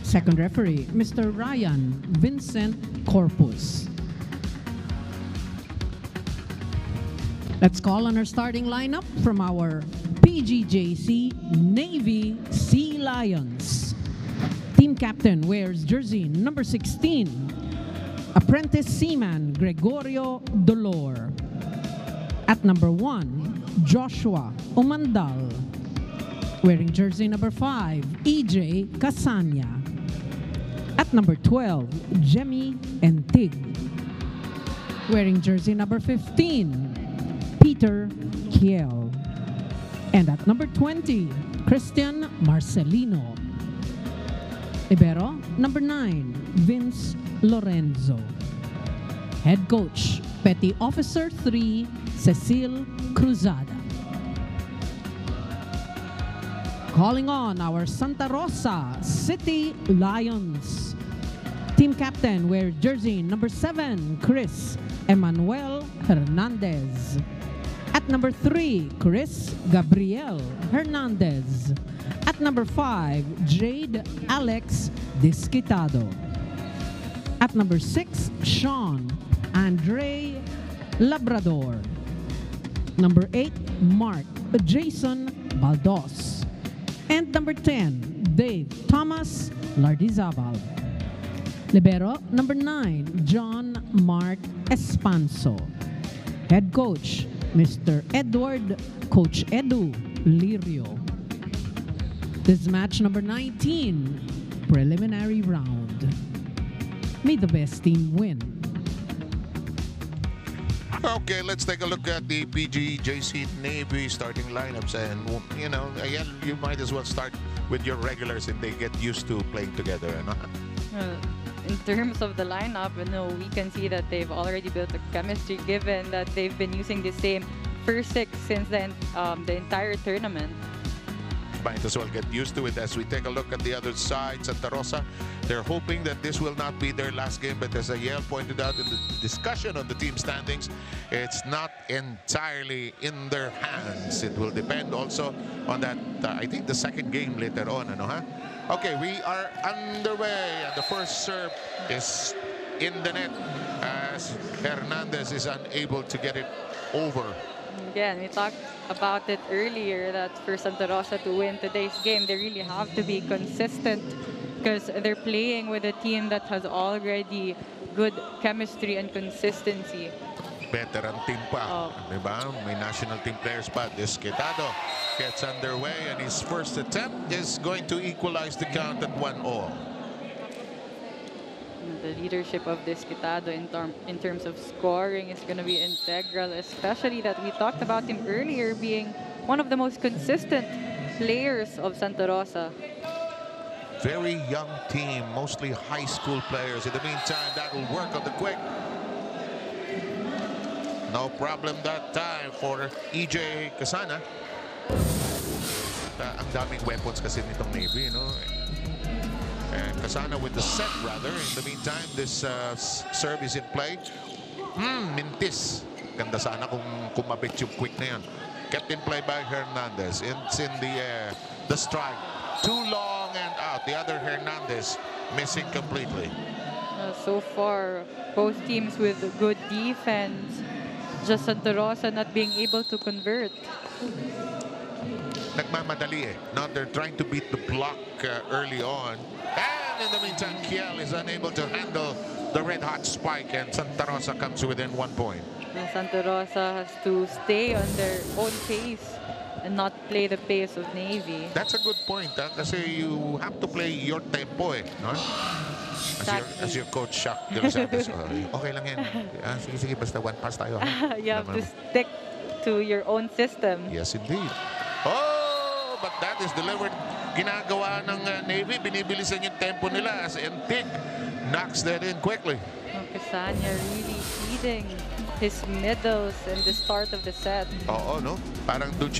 Second referee, Mr. Ryan Vincent Corpus. Let's call on our starting lineup from our PGJC Navy Sea Lions. Team captain wears jersey number 16, apprentice seaman Gregorio Dolor. At number 1, Joshua Umandal. Wearing jersey number 5, EJ Casanya. At number 12, Jemmy Entig. Wearing jersey number 15, Peter Kiel. And at number 20, Christian Marcelino. Libero, number 9, Vince Lorenzo. Head coach, Petty Officer 3, Cecil Cruzada. Calling on our Santa Rosa City Lions. Team captain wears jersey number 7, Chris Emmanuel Hernandez. At number 3, Chris Gabriel Hernandez. At number 5, Jade Alex Disquitado. At number 6, Sean Andre Labrador. Number 8, Mark Jason Baldos. And number 10, Dave Thomas Lardizabal. Libero, number 9, John Mark Espanso. Head coach, Mr. Edward Coach Edu Lirio. This is match number 19, preliminary round. May the best team win. Okay, let's take a look at the PGJC Navy starting lineups. And, you know, again, you might as well start with your regulars and they get used to playing together. In terms of the lineup, we can see that they've already built a chemistry given that they've been using the same first 6 since the entire tournament. Might as well get used to it as we take a look at the other side. Santa Rosa, they're hoping that this will not be their last game, but as Ayel pointed out in the discussion on the team standings, it's not entirely in their hands. It will depend also on that, I think the second game later on. Okay, we are underway and the first serve is in the net as Hernandez is unable to get it over. Again, we talked about it earlier that for Santa Rosa to win today's game, they really have to be consistent because they're playing with a team that has already good chemistry and consistency. Veteran team pa, diba? May national team players pa. Disquitado gets underway and his first attempt is going to equalize the count at 1-all. The leadership of Disquitado in terms of scoring is going to be integral, especially that we talked about him earlier being one of the most consistent players of Santa Rosa. Very young team, mostly high school players. In the meantime, that will work on the quick. No problem that time for EJ Casana. Ang daming weapons kasi nitong Navy, And Casana with the set, rather. In the meantime, this serve is in play. Mintis. Ganda sana kung kumabit yung quick na yan. Kept in play by Hernandez. It's in the air. The strike. Too long and out. The other Hernandez missing completely. So far, both teams with good defense. Just Santa Rosa not being able to convert. Nagmamadali No, they're trying to beat the block early on. And in the meantime, Kiel is unable to handle the red-hot spike and Santa Rosa comes within 1 point. And Santa Rosa has to stay on their own pace and not play the pace of Navy. That's a good point. Kasi you have to play your tempo no? As your coach Shaq de los Santos. Okay lang yan. Sige, basta one pass tayo. You have to stick to your own system. Yes, indeed. Oh, but that is delivered. Ginagawa ng Navy, binibilisan yung tempo nila as Entig knocks that in quickly. Casanya really feeding his middles in the start of the set. Oo, no? Parang dun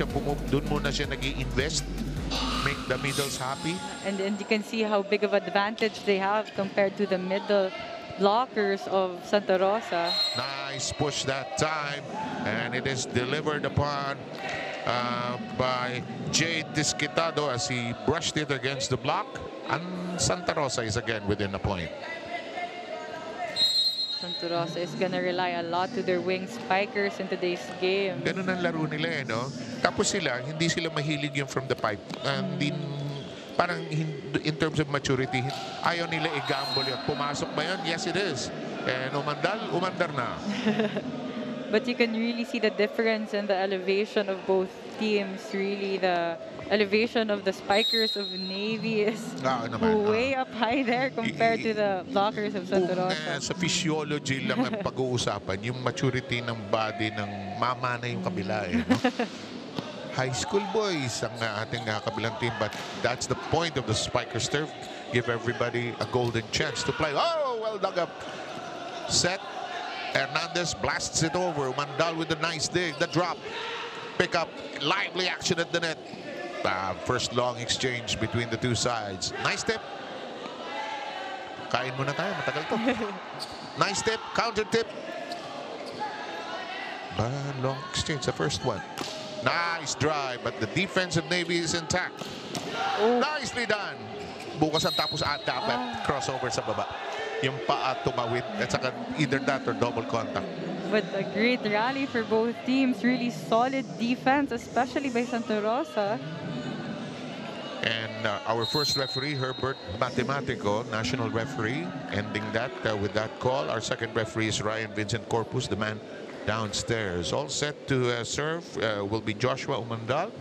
muna siya nag-i-invest. Make the middles happy. And you can see how big of advantage they have compared to the middle blockers of Santa Rosa. Nice push that time. And it is delivered upon by Jade Disquitado as he brushed it against the block. And Santa Rosa is again within a point. Santa Rosa is gonna rely a lot to their wing spikers in today's game. Ganun ang laro nila eh, no? Tapos sila, hindi sila mahilig yung from the pipe. Parang in terms of maturity, ayaw nila i-gamble yun. Pumasok ba yun? Yes, it is. And umandar na. But you can really see the difference in the elevation of both teams. Really, the elevation of the spikers of Navy is way up high there compared to the blockers of Santa Rosa. Sa physiology lang ang pag-uusapan, yung maturity ng body ng mama na yung kabila eh, no? High school boys ang ating kabilang team, but that's the point of the spikers turf. Give everybody a golden chance to play. Oh, well dug up. Set. Hernandez blasts it over. Umandal with a nice dig. The drop. Pick up. Lively action at the net. First long exchange between the two sides. Nice tip. Kain muna tayo. Matagal to. Nice tip. Counter tip. Long exchange. The first one. Nice drive. But the defensive Navy is intact. Oh. Nicely done. Bukas ang tapos dapat crossover sa baba. Yung paa tumawid at saka either that or double contact. But a great rally for both teams. Really solid defense, especially by Santa Rosa. And our first referee, Herbert Matematico, national referee, ending that with that call. Our second referee is Ryan Vincent Corpus, the man downstairs. All set to serve will be Joshua Umandal.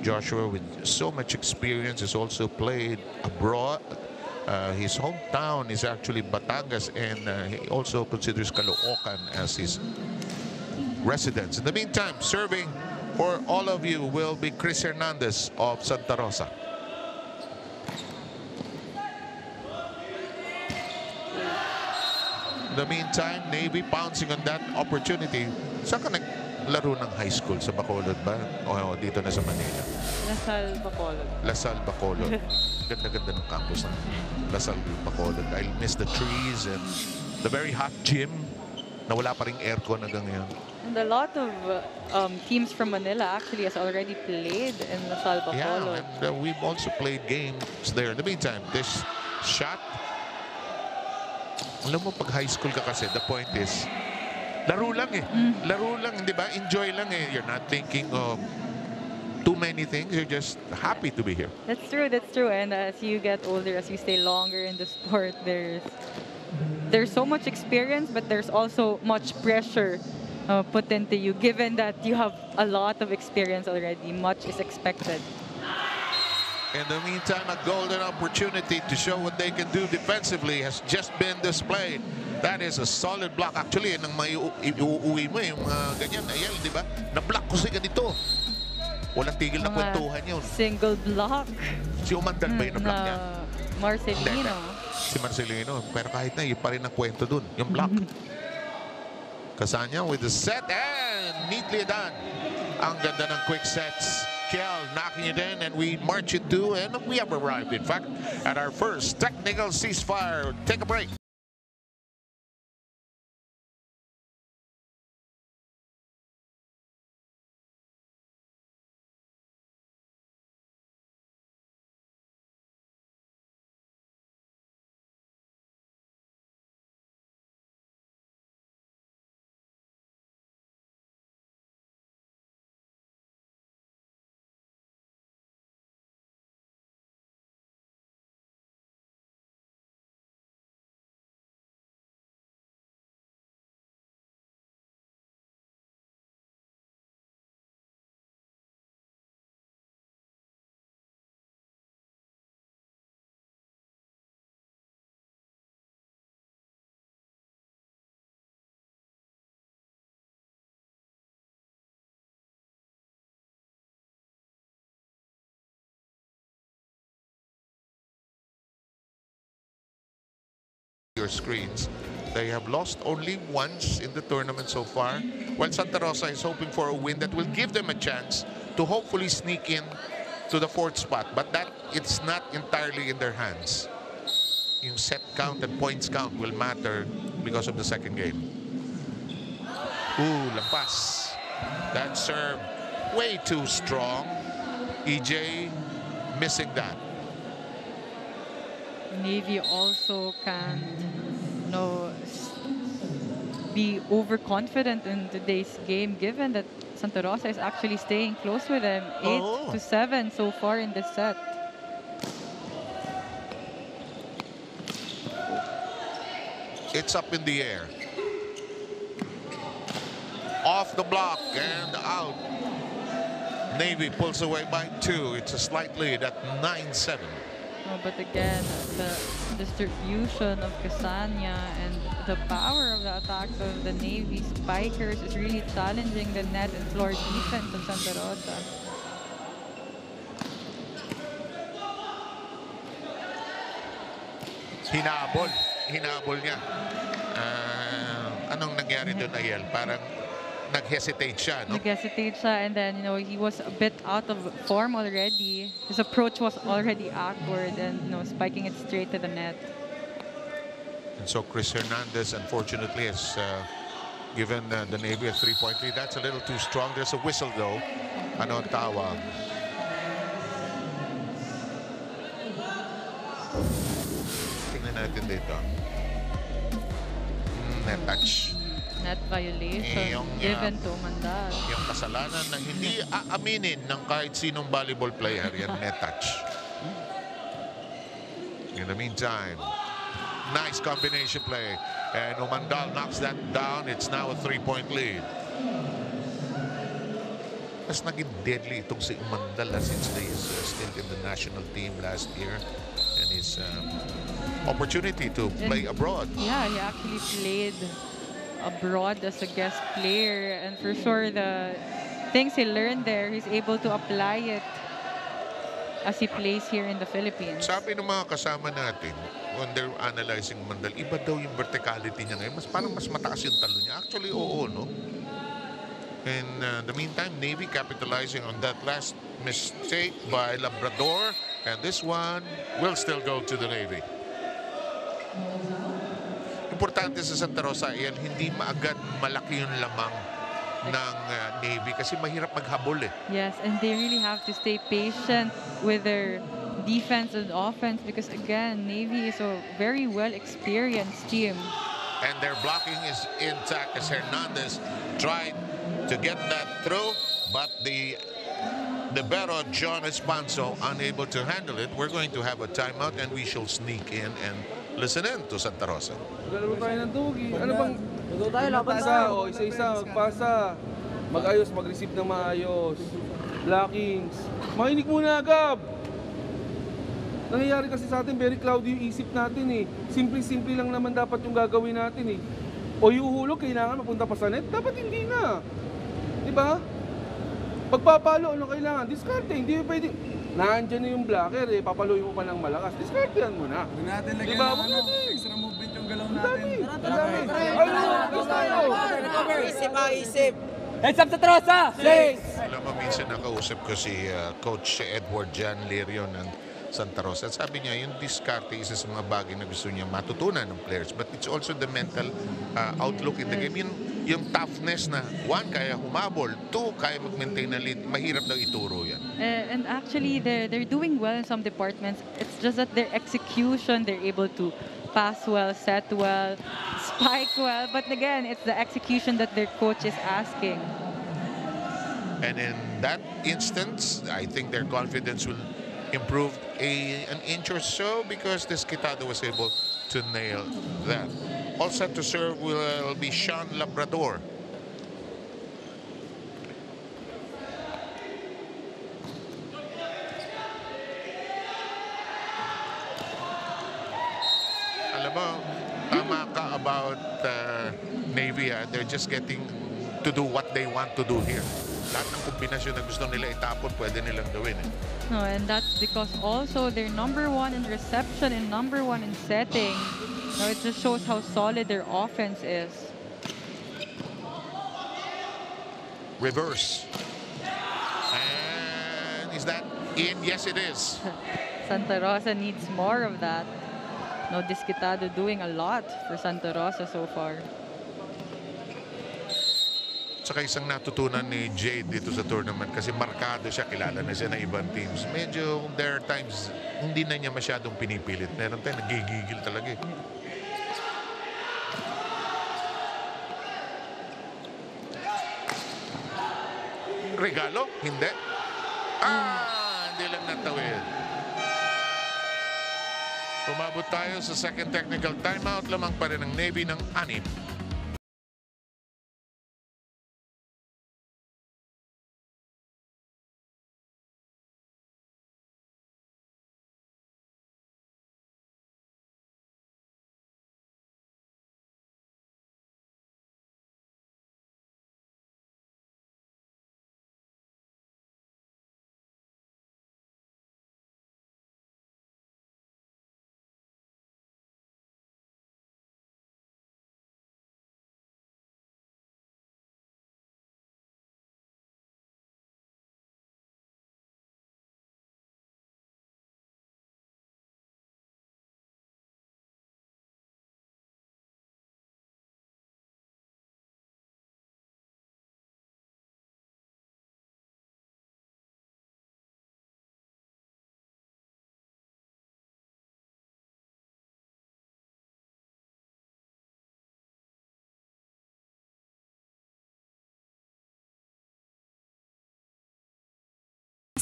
Joshua, with so much experience, has also played abroad. His hometown is actually Batangas, and he also considers Caloocan as his residence. In the meantime, serving for all of you will be Chris Hernandez of Santa Rosa. In the meantime, Navy pouncing on that opportunity. Saan ka naglaro ng high school? Sa Bacolod ba? O dito na sa Manila? Lasal Bacolod. Lasal Bacolod. Ganda-ganda ng campus ng Lasal Bacolod. I miss the trees and the very hot gym na wala pa ring aircon hanggang ngayon. And a lot of teams from Manila actually has already played in Lasal Bacolod. Yeah, and we've also played games there. In the meantime, this shot, alam mo, pag high school ka kasi, the point is, laro lang eh. Laro lang, di ba? Enjoy lang eh. You're not thinking of too many things. You're just happy to be here. That's true, that's true. And as you get older, as you stay longer in the sport, there's so much experience, but there's also much pressure put into you, given that you have a lot of experience already. Much is expected. In the meantime, a golden opportunity to show what they can do defensively has just been displayed. That is a solid block. Actually, nang may iuuwi mo yung ganyan, ayan, di ba? Na-block ko si ganito. Walang tigil na kwentuhan yun. Single block. Si Umandal ba yung na-block niya? Marcelino. Si Marcelino. Pero kahit na, yun pa rin ang kwento dun. Yung block. Kasanya with the set and neatly done. Ang ganda ng quick sets. Kiel knocking it in, and we march it to, and we have arrived, in fact, at our first technical ceasefire. Take a break. Your screens. They have lost only once in the tournament so far, while Santa Rosa is hoping for a win that will give them a chance to hopefully sneak in to the 4th spot, but that it's not entirely in their hands. Yung set count and points count will matter because of the second game. Ooh, lampas. That serve way too strong. EJ missing that. Navy also can't, be overconfident in today's game, given that Santa Rosa is actually staying close with them, 8-7 so far in this set. It's up in the air. Off the block and out. Navy pulls away by 2. It's a slight lead at 9-7. No, but again, the distribution of Casania and the power of the attacks of the Navy spikers is really challenging the net and floor defense of Santa Rosa. Hinabol niya. Anong nangyari doon, Ayel? Parang nag-hesitate siya, no? Nag-hesitate siya, and then, he was a bit out of form already. His approach was already awkward and, spiking it straight to the net. And so Chris Hernandez, unfortunately, has given the Navy a 3-point lead. That's a little too strong. There's a whistle, though. Ano ang tawag? Tingnan natin dito. Net touch. Net violation given to Mandal. Yung kasalanan na hindi aaminin ng kahit sinong volleyball player, yan net touch. In the meantime, nice combination play. And Umandal knocks that down. It's now a 3-point lead. Mas naging deadly itong si Umandal since he is still in the national team last year. And his opportunity to play abroad. Yeah, he actually played abroad as a guest player, and for sure the things he learned there, he's able to apply it as he plays here in the Philippines. Sabi ng mga kasama natin when they're analyzing Mandal, iba daw yung verticality niya ngayon. Parang mas mataas yung talo niya. Actually, oo, no? In the meantime, Navy capitalizing on that last mistake by Labrador, and this one will still go to the Navy. Importante sa Santa Rosa, hindi maagad malaki yung lamang ng Navy kasi mahirap maghabol eh. Yes, and they really have to stay patient with their defense and offense because again, Navy is a very well experienced team. And their blocking is intact as Hernandez tried to get that through, but the libero John Espanso unable to handle it. We're going to have a timeout and we shall sneak in and listen in to Santa Rosa. Lalo tayo ng dugi. Ano bang? Luto tayo, laban tayo. O, isa-isa, magpasa. Mag-ayos, mag-receive ng maayos. Blockings. Makinig muna, Gab! Nangyayari kasi sa atin, very cloudy yung isip natin eh. Simple-simple lang naman dapat yung gagawin natin eh. O yung uhulog, kailangan mapunta pa sa net? Dapat hindi na. Diba? Pagpapalo, ano kailangan? Diskarte, hindi pwede. Nandiyan na yung blocker eh, papaluin mo pa ng malakas. Diskartehan mo na. Huwag natin lagyan diba? ng extra movement yung galaw natin. Isip! Heads up sa Trosa! Alam mo, minsan nakausap ko si Coach Edward Jan Lirio ng Santa Rosa. At sabi niya, yung diskarte isa sa mga bagay na gusto niya matutunan ng players. But it's also the mental outlook in the game. Yung toughness na, one, kaya humabol. Two, kaya mag-maintain na lead. Mahirap daw ituro yan. And actually, they're doing well in some departments. It's just that their execution, they're able to pass well, set well, spike well. But again, it's the execution that their coach is asking. And in that instance, I think their confidence will improve an inch or so because Desquitado was able to nail that. All set to serve will be Sean Labrador. Alam mo, tama ka about Navy. They're just getting to do what they want to do here. Lahat ng kombinasyon na gusto nila itapon, pwede nilang gawin. No, and that's because also they're #1 in reception and #1 in setting. No, it just shows how solid their offense is. Reverse. And is that in? Yes, it is. Santa Rosa needs more of that. No, Desquitado doing a lot for Santa Rosa so far. Saka isang natutunan ni Jade dito sa tournament kasi markado siya, kilala na siya ng ibang teams. Medyo there are times hindi na niya masyadong pinipilit. Meron tayo nagigigil talaga eh. Regalo? Hindi. Hindi lang natawid. Umabot tayo sa second technical timeout. Lamang pa rin ang Navy ng 6.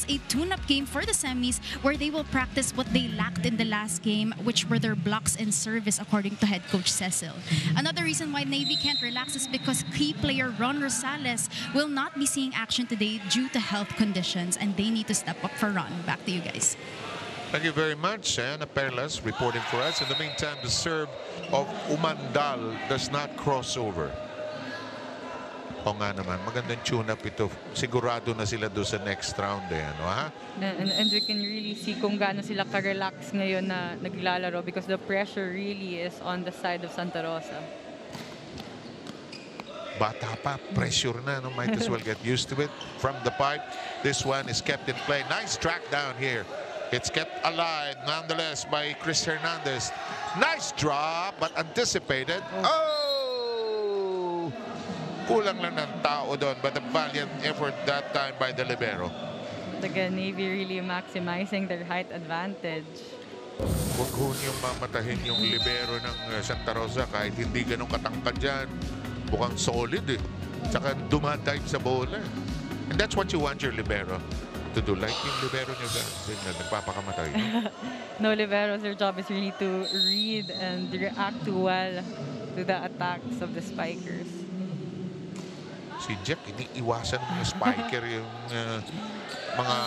A tune-up game for the semis where they will practice what they lacked in the last game, which were their blocks and service, according to head coach Cecil. Another reason why Navy can't relax is because key player Ron Rosales will not be seeing action today due to health conditions, and they need to step up for Ron. Back to you guys. Thank you very much, Anna Perlas reporting for us. In the meantime, the serve of Umandal does not cross over. O nga naman, magandang tune-up ito. Sigurado na sila doon sa next round eh, ano ha? And we can really see kung gaano sila ka-relax ngayon na naglalaro because the pressure really is on the side of Santa Rosa. Bata pa, pressure na, no? Might as well get used to it. From the pipe, this one is kept in play. Nice track down here. It's kept alive nonetheless by Chris Hernandez. Nice drop, but anticipated. Oh! Kulang lang ng tao doon, but a valiant effort that time by the libero. Again, Navy really maximizing their height advantage. Huwag ho niyong mamatahin yung libero ng Santa Rosa kahit hindi ganun katangkad yan. Mukhang solid eh. Tsaka dumadive sa bola. And that's what you want your libero to do. Like yung libero niyo sa nagpapakamatay. No, liberos, their job is really to read and react well to the attacks of the spikers. Si Jack, iniiwasan ng mga spiker yung mga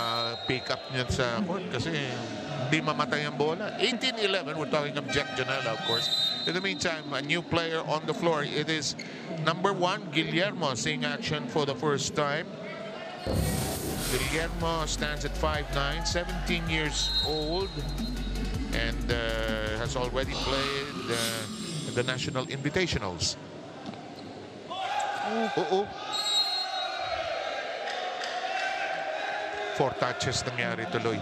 pick-up niya sa court kasi hindi mamatay ang bola. 18-11, we're talking of Jack Janela, of course. In the meantime, a new player on the floor. It is number 1, Guillermo, seeing action for the first time. Guillermo stands at 5'9", 17 years old, and has already played the National Invitationals. Oo. 4 touches nangyari tuloy.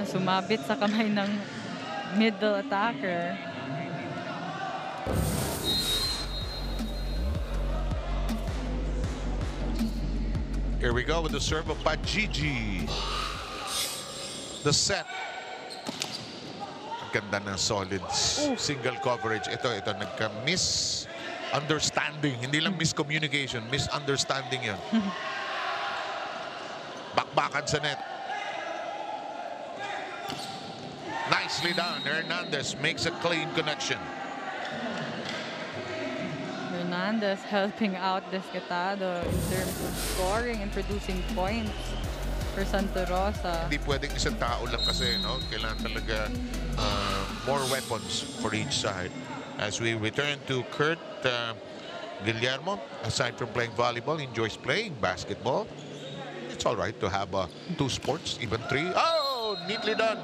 Sumabit sa kamay ng middle attacker. Here we go with the serve of Pajiji. The set. Ang ganda ng solid single coverage. Ito nagka-miss understanding, hindi lang miscommunication, misunderstanding yun. Bakbakan sa net. Nicely done. Hernandez makes a clean connection. Hernandez helping out Desquitado in terms of scoring and producing points for Santa Rosa. Hindi pwedeng isang tao lang kasi, no? Kailangan talaga more weapons for each side. As we return to Kurt, Guillermo, aside from playing volleyball, enjoys playing basketball. It's all right to have 2 sports, even 3. Oh, neatly done.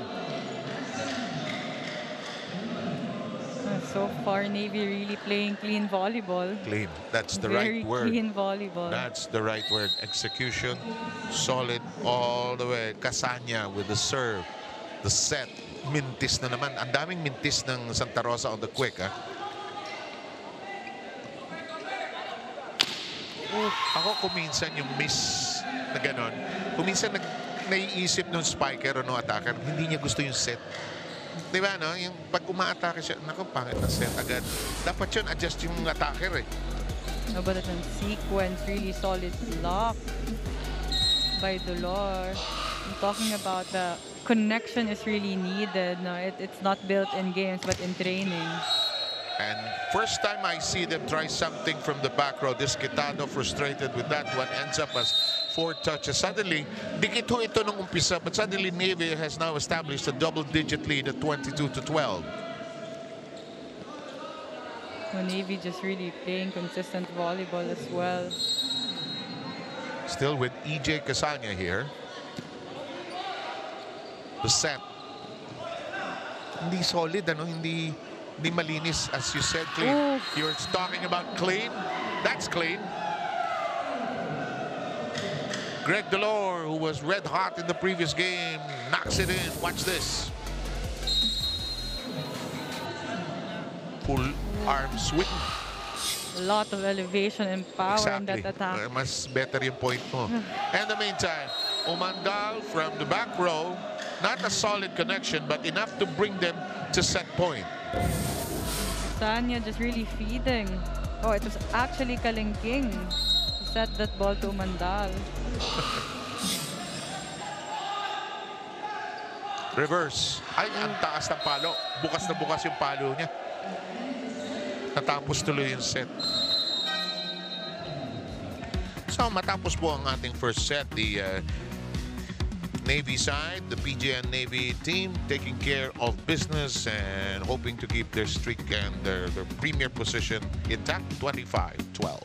So far, Navy really playing clean volleyball. Clean. That's the right word. Very clean volleyball. That's the right word. Execution, solid all the way. Kasanya with the serve, the set. Mintis na naman. Ang daming mintis ng Santa Rosa on the quick, ha? Ako kuminsan yung miss na gano'n, kuminsan naiisip nung spiker o no attacker, hindi niya gusto yung set. Di ba, no? Yung pag umaatake siya, naku, pangit na set agad. Dapat yun, adjust yung attacker eh. No, but it's in sequence, really solid block by Dolor. I'm talking about the connection is really needed. No, it's not built in games, but in training. And first time I see them try something from the back row, this Quitano frustrated with that one, ends up as 4 touches. Suddenly, dikit ho ito nung umpisa, but suddenly Navy has now established a double-digit lead at 22-12. So Navy just really playing consistent volleyball as well. Still with EJ Casanya here. The set. Hindi solid, ano? Hindi malinis, as you said, clean. Oof. You're talking about clean. That's clean. Greg Dolor, who was red hot in the previous game, knocks it in. Watch this. Full arm swing. A lot of elevation and power in that attack. Mas better yung point mo. And in the meantime, Umandal from the back row, not a solid connection, but enough to bring them to set point. Sanya just really feeding. Oh, it was actually Kalingking who set that ball to Umandal. Reverse. Ay, ang taas ng palo. Bukas na bukas yung palo niya. Natapos tuloy yung set. So, matapos po ang ating first set. The Navy side, the PGN Navy team taking care of business and hoping to keep their streak and their premier position intact, 25-12.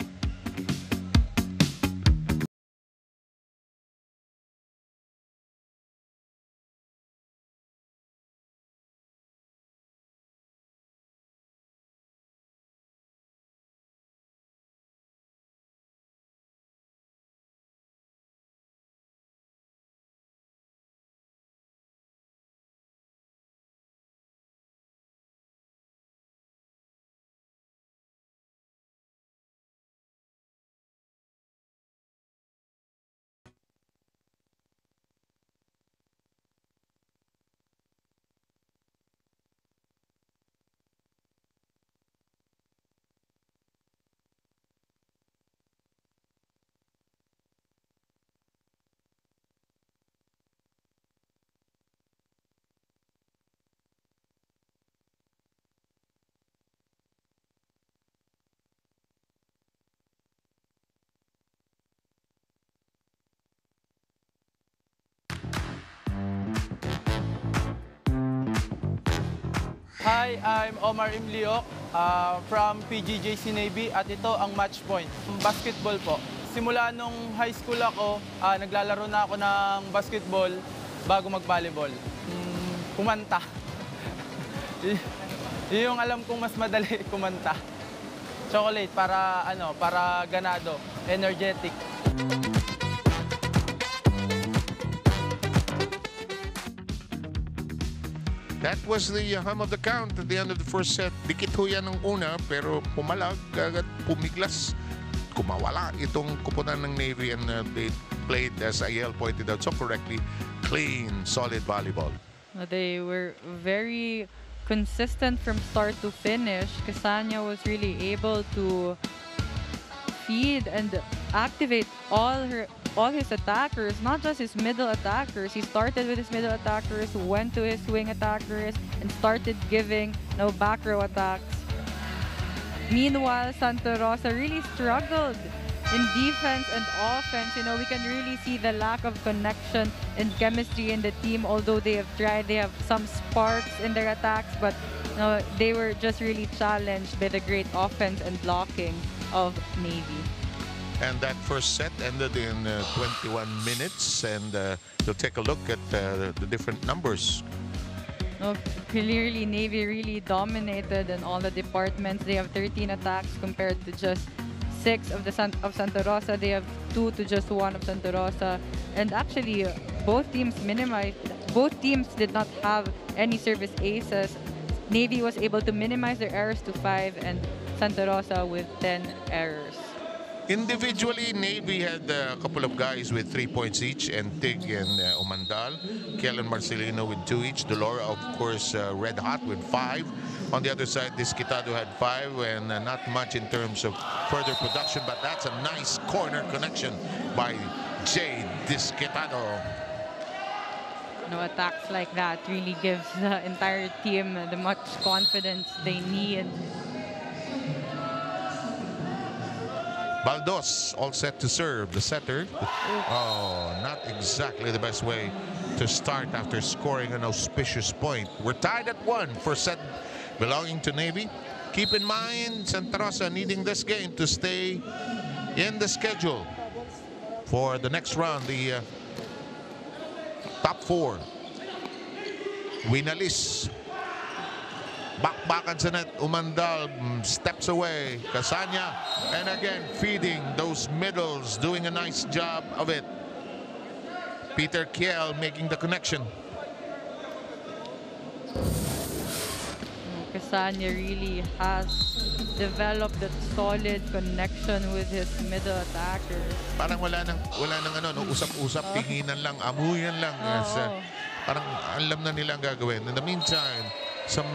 Hi, I'm Omar Imliok from PGJC Navy at ito ang match point. Basketball po. Simula nung high school ako, naglalaro na ako ng basketball bago mag-volleyball. Kumanta. Yun yung alam kong mas madali kumanta. Chocolate para ganado, energetic. That was the hum of the count at the end of the first set. Dikit ho yan ng una, pero pumalag, agad pumiglas. Kumawala itong kupunan ng Navy and they played, as Ayel pointed out so correctly, clean, solid volleyball. They were very consistent from start to finish. Casanya was really able to feed and activate all his attackers, not just his middle attackers. He started with his middle attackers, went to his wing attackers, and started giving back row attacks. Meanwhile, Santa Rosa really struggled in defense and offense. We can really see the lack of connection and chemistry in the team. Although they have tried, they have some sparks in their attacks, but they were just really challenged by the great offense and blocking of Navy. And that first set ended in 21 minutes, and we'll take a look at the different numbers. Clearly, Navy really dominated in all the departments. They have 13 attacks compared to just 6 of Santa Rosa. They have 2 to just 1 of Santa Rosa. And actually, both teams did not have any service aces. Navy was able to minimize their errors to 5, and Santa Rosa with 10 errors. Individually, Navy had a couple of guys with 3 points each, and Tig and Umandal. Kellen Marcelino with 2 each. Dolora, of course, red hot with 5. On the other side, Disquitado had 5, and not much in terms of further production, but that's a nice corner connection by Jay Disquitado. No, attacks like that really gives the entire team the much confidence they need. Baldos all set to serve. The setter. Oh, not exactly the best way to start after scoring an auspicious point. We're tied at 1 for set belonging to Navy. Keep in mind, Santa Rosa needing this game to stay in the schedule for the next round, the top 4. Winalis. Bakbakan sa net. Umandal steps away. Casanya. And again, feeding those middles. Doing a nice job of it. Peter Kiel making the connection. Casanya really has developed that solid connection with his middle attackers. Parang wala nang ano, no? Usap-usap, tinginan lang, amuyan lang. Yes, parang alam na nilang gagawin. In the meantime, some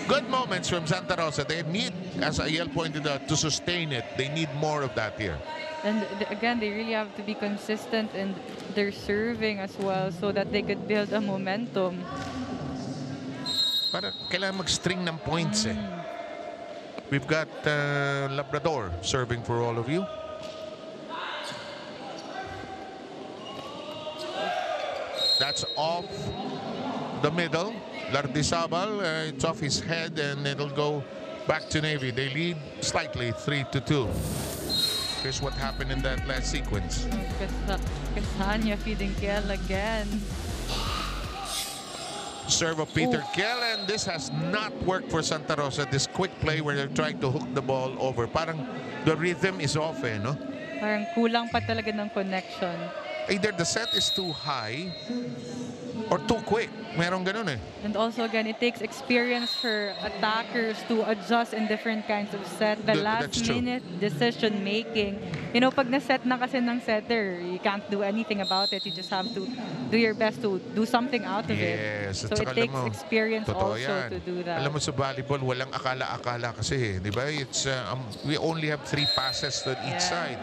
good moments from Santa Rosa. They need, as Ayel pointed out, to sustain it. They need more of that here. And again, they really have to be consistent in their serving as well so that they could build a momentum. Para kailangan mag-string ng points eh. We've got Labrador serving for all of you. That's off the middle. Lardizabal, it's off his head and it'll go back to Navy. They lead slightly, 3-2. Here's what happened in that last sequence. Casanya feeding Kiel again. Serve of Peter Kiel, and this has not worked for Santa Rosa. This quick play where they're trying to hook the ball over. Parang the rhythm is off eh, no? Parang kulang pa talaga ng connection. Either the set is too high or too quick. Merong ganun eh. And also again, it takes experience for attackers to adjust in different kinds of set. The last minute decision making. You know, pag na-set na kasi ng setter, you can't do anything about it. You just have to do your best to do something out of it. So it takes experience also to do that. Alam mo sa volleyball, walang akala-akala kasi, di ba? It's we only have 3 passes to each side.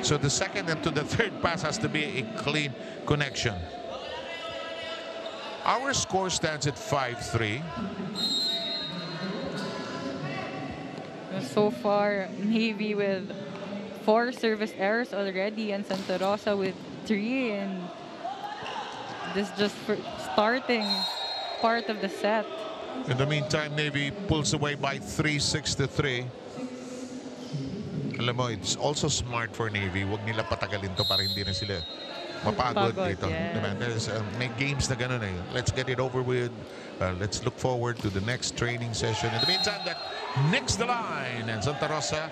So the second and to the third pass has to be a clean connection. Our score stands at 5-3. So far, Navy with 4 service errors already and Santa Rosa with 3, and this just for starting part of the set. In the meantime, Navy pulls away by 3, 6-3. Alam mo, it's also smart for Navy. Huwag nila patagalin to para hindi na sila mapagod dito. There's may games na ganun eh. Let's get it over with. Let's look forward to the next training session. In the meantime, that nicks the line, and Santa Rosa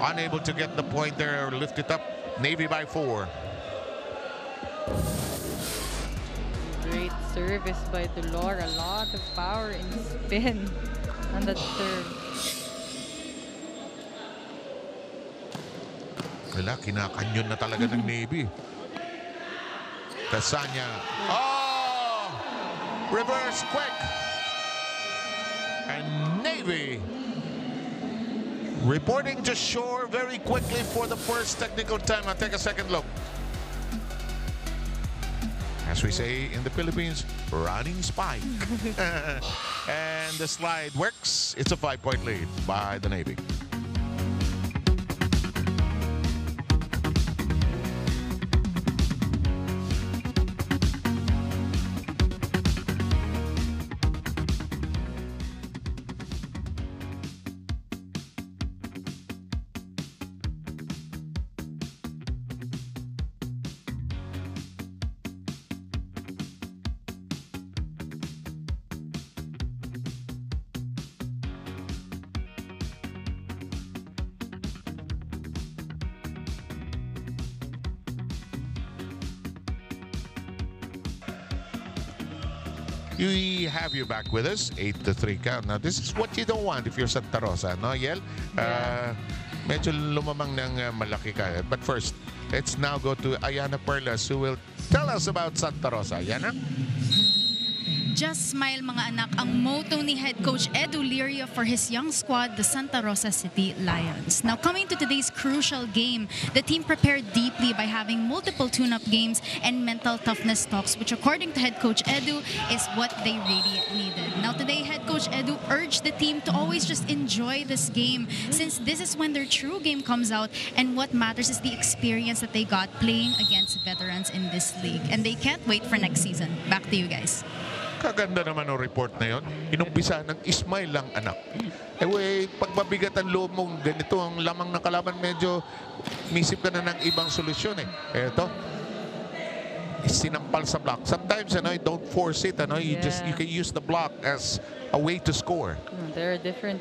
unable to get the point there or lift it up. Navy by 4. Great service by Dolora. A lot of power in spin on that serve. Wala, kinakanyon na talaga ng Navy. Casanya. Oh! Reverse quick. And Navy reporting to shore very quickly for the first technical time. I'll take a second look. As we say in the Philippines, running spike. And the slide works. It's a 5-point lead by the Navy. We have you back with us, 8-3 count. Now, this is what you don't want if you're Santa Rosa, no, Yel? medyo lumamang ng malaki ka. But first, let's now go to Ayana Perlas who will tell us about Santa Rosa. Ayana? Just smile mga anak ang motto ni head coach Edu Lirio for his young squad, the Santa Rosa City Lions. Now coming to today's crucial game, the team prepared deeply by having multiple tune-up games and mental toughness talks, which according to head coach Edu is what they really needed. Now today, head coach Edu urged the team to always just enjoy this game since this is when their true game comes out, and what matters is the experience that they got playing against veterans in this league. And they can't wait for next season. Back to you guys. Kaganda naman ang report na yon. Inumpisa ng Ismail lang anak. Pag mabigat ang loob mong ganito, ang lamang ng kalaban, medyo misip ka na ng ibang solusyon eh. Eto, sinampal sa block. Sometimes, you don't force it. You can use the block as a way to score. There are different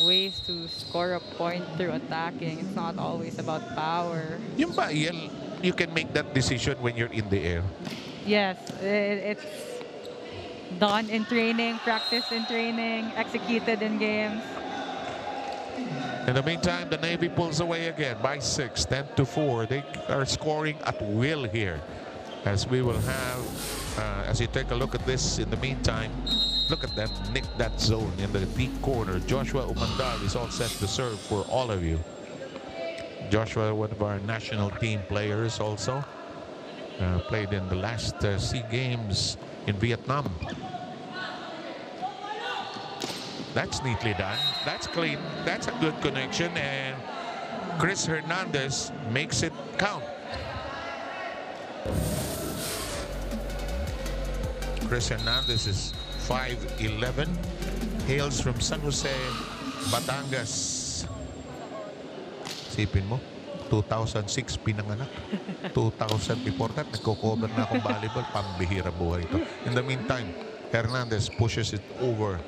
ways to score a point through attacking. It's not always about power. Yung ba, you can make that decision when you're in the air. Yes, it's done in training, practiced in training, executed in games. In the meantime, the Navy pulls away again by 6, 10-4. They are scoring at will here. As we will have, as you take a look at this, in the meantime, look at that, nick that zone in the deep corner. Joshua Umandal is all set to serve for all of you. Joshua, one of our national team players also, played in the last SEA Games in Vietnam. That's neatly done. That's clean. That's a good connection. And Chris Hernandez makes it count. Chris Hernandez is 5'11", hails from San Jose, Batangas. Sipin mo, 2006 pinanganak. 2000 before that, nagko-cover na akong volleyball. Pambihira buhay ito. In the meantime, Hernandez pushes it over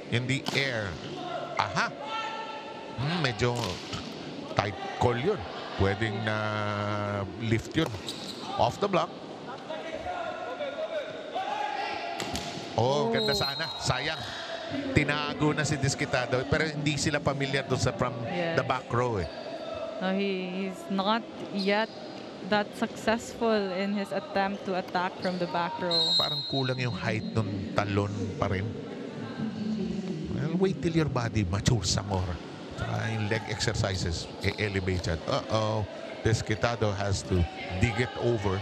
in the air. Aha! Medyo tight call yun. Pwedeng na lift yun. Off the block. Oh, ganda sana. Sayang. Tinago na si Disquitado. Pero hindi sila familiar doon sa from the back row eh. No, he's not yet that successful in his attempt to attack from the back row. Parang kulang yung height ng talon pa rin. Well, wait till your body matures some more. Saka yung leg exercises, elevate yan. Disquitado has to dig it over.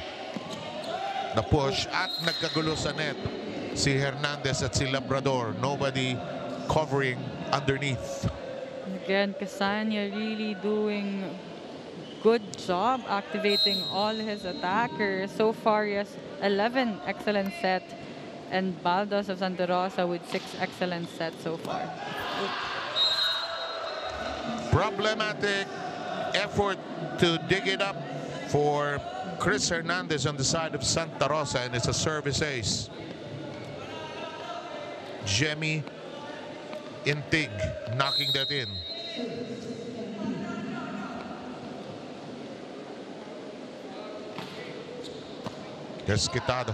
The push at nagkagulo sa net. Si Hernandez at si Labrador. Nobody covering underneath. Again, Casania really doing good job activating all his attackers. So far, yes, 11 excellent sets, and Baldos of Santa Rosa with 6 excellent sets so far. Problematic effort to dig it up for Chris Hernandez on the side of Santa Rosa, and it's a service ace. Jemmy Intig knocking that in. Disquitado.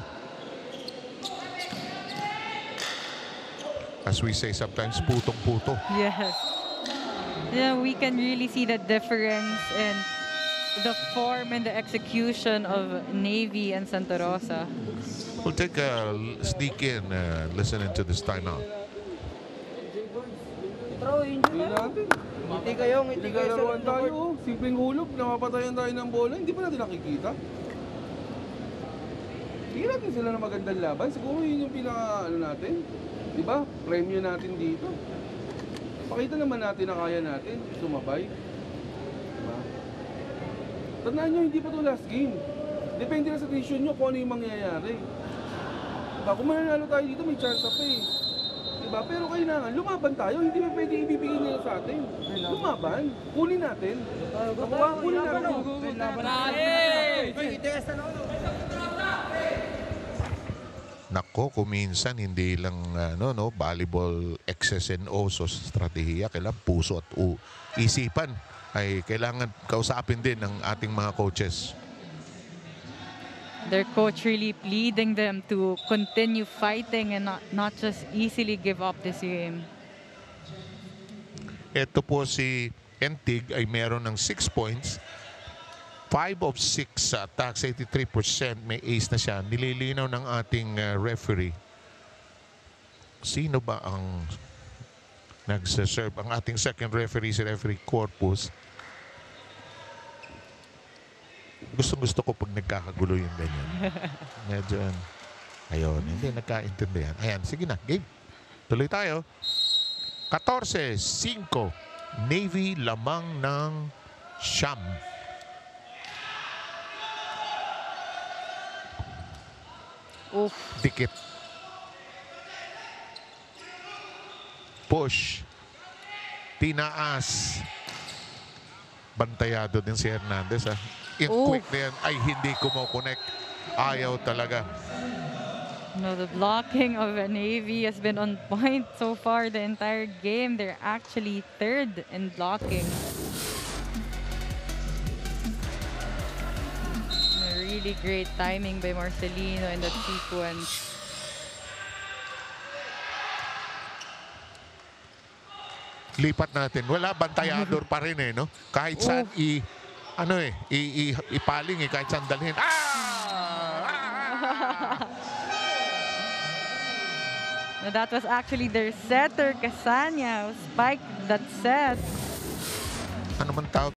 As we say sometimes, putong-puto. Yes. Yeah, we can really see the difference in the form and the execution of Navy and Santa Rosa. We'll take a sneak in, listening to this timeout. Ngiti kayo laruan tayo. Simpleng hulog, namapatayan tayo ng bola. Hindi pa natin nakikita. Hindi natin sila na magandang laban. Siguro yun yung natin. Diba? Premyo natin dito. Pakita naman natin na kaya natin. Sumabay. Diba? Tandaan nyo, hindi pa to last game. Depende na sa decision nyo kung ano yung mangyayari. Diba? Kung mananalo tayo dito, may chance pa eh. Diba? Pero kailangan, lumaban tayo. Hindi pa pwede ibibigay nila sa atin. Lumaban. Kunin natin. Kunin natin. Nako, kuminsan hindi lang volleyball excess and so strategiya. Kailangan puso at isipan ay kailangan kausapin din ng ating mga coaches. Their coach really pleading them to continue fighting and not just easily give up this game. Ito po si Entig ay meron ng 6 points. 5 of 6 sa attacks, 83%. May ace na siya. Nililinaw ng ating referee. Sino ba ang nagsaserve? Ang ating second referee, si Referee Corpus. Gusto ko pag nagkakagulo yung ganyan. Medyo, ayun, hindi nagkaintindihan. Ayan, sige na, game. Tuloy tayo. 14-5. Navy lamang ng siyam. Oof. Dikit. Push. Tinaas. Bantayado din si Hernandez. Yung quick na yan ay hindi kumokonek. Ayaw talaga. No, the blocking of Navy has been on point so far the entire game. They're actually third in blocking. A really great timing by Marcelino in that sequence. Lipat natin. Wala, bantayador pa rin no? Kahit saan ipaling kahit saan dalhin. No, that was actually their setter, Casania, who spiked that set. Ano man tawag?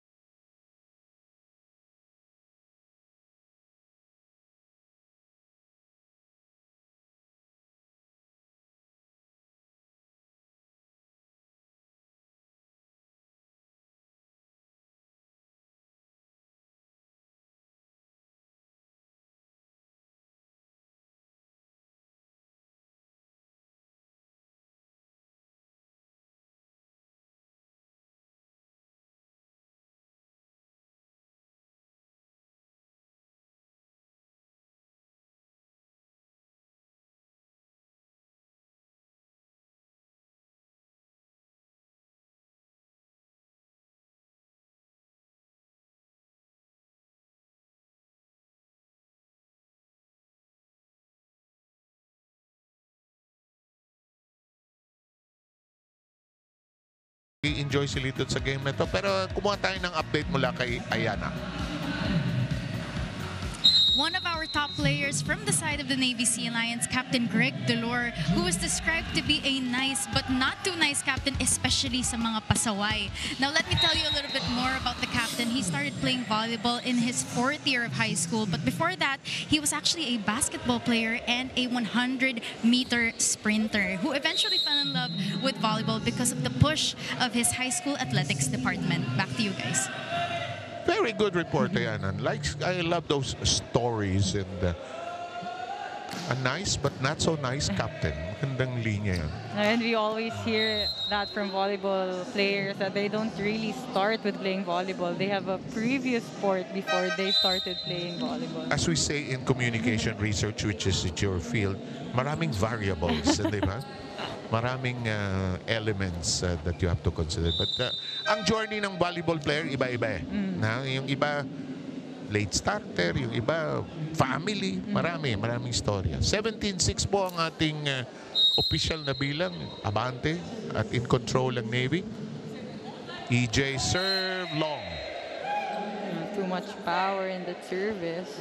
I-enjoy sila dito sa game na to. Pero kumuha tayo ng update mula kay Ayana. One of our top players from the side of the Navy Sea Alliance, Captain Greg Delor, who was described to be a nice but not too nice captain, especially sa mga pasaway. Now, let me tell you a little bit more about the captain. He started playing volleyball in his 4th year of high school, but before that, he was actually a basketball player and a 100-meter sprinter who eventually fell in love with volleyball because of the push of his high school athletics department. Back to you guys. Very good report, Ayana. I love those stories and a nice but not so nice captain. Magandang linya yan. And we always hear that from volleyball players that they don't really start with playing volleyball. They have a previous sport before they started playing volleyball. As we say in communication research, which is your field, maraming variables, di ba? Maraming elements that you have to consider. But ang journey ng volleyball player, iba-iba eh. Na, yung iba, late starter, yung iba, family, maraming storya. 17-6 po ang ating official na bilang, abante at in control ng Navy. EJ serve long. Too much power in the service.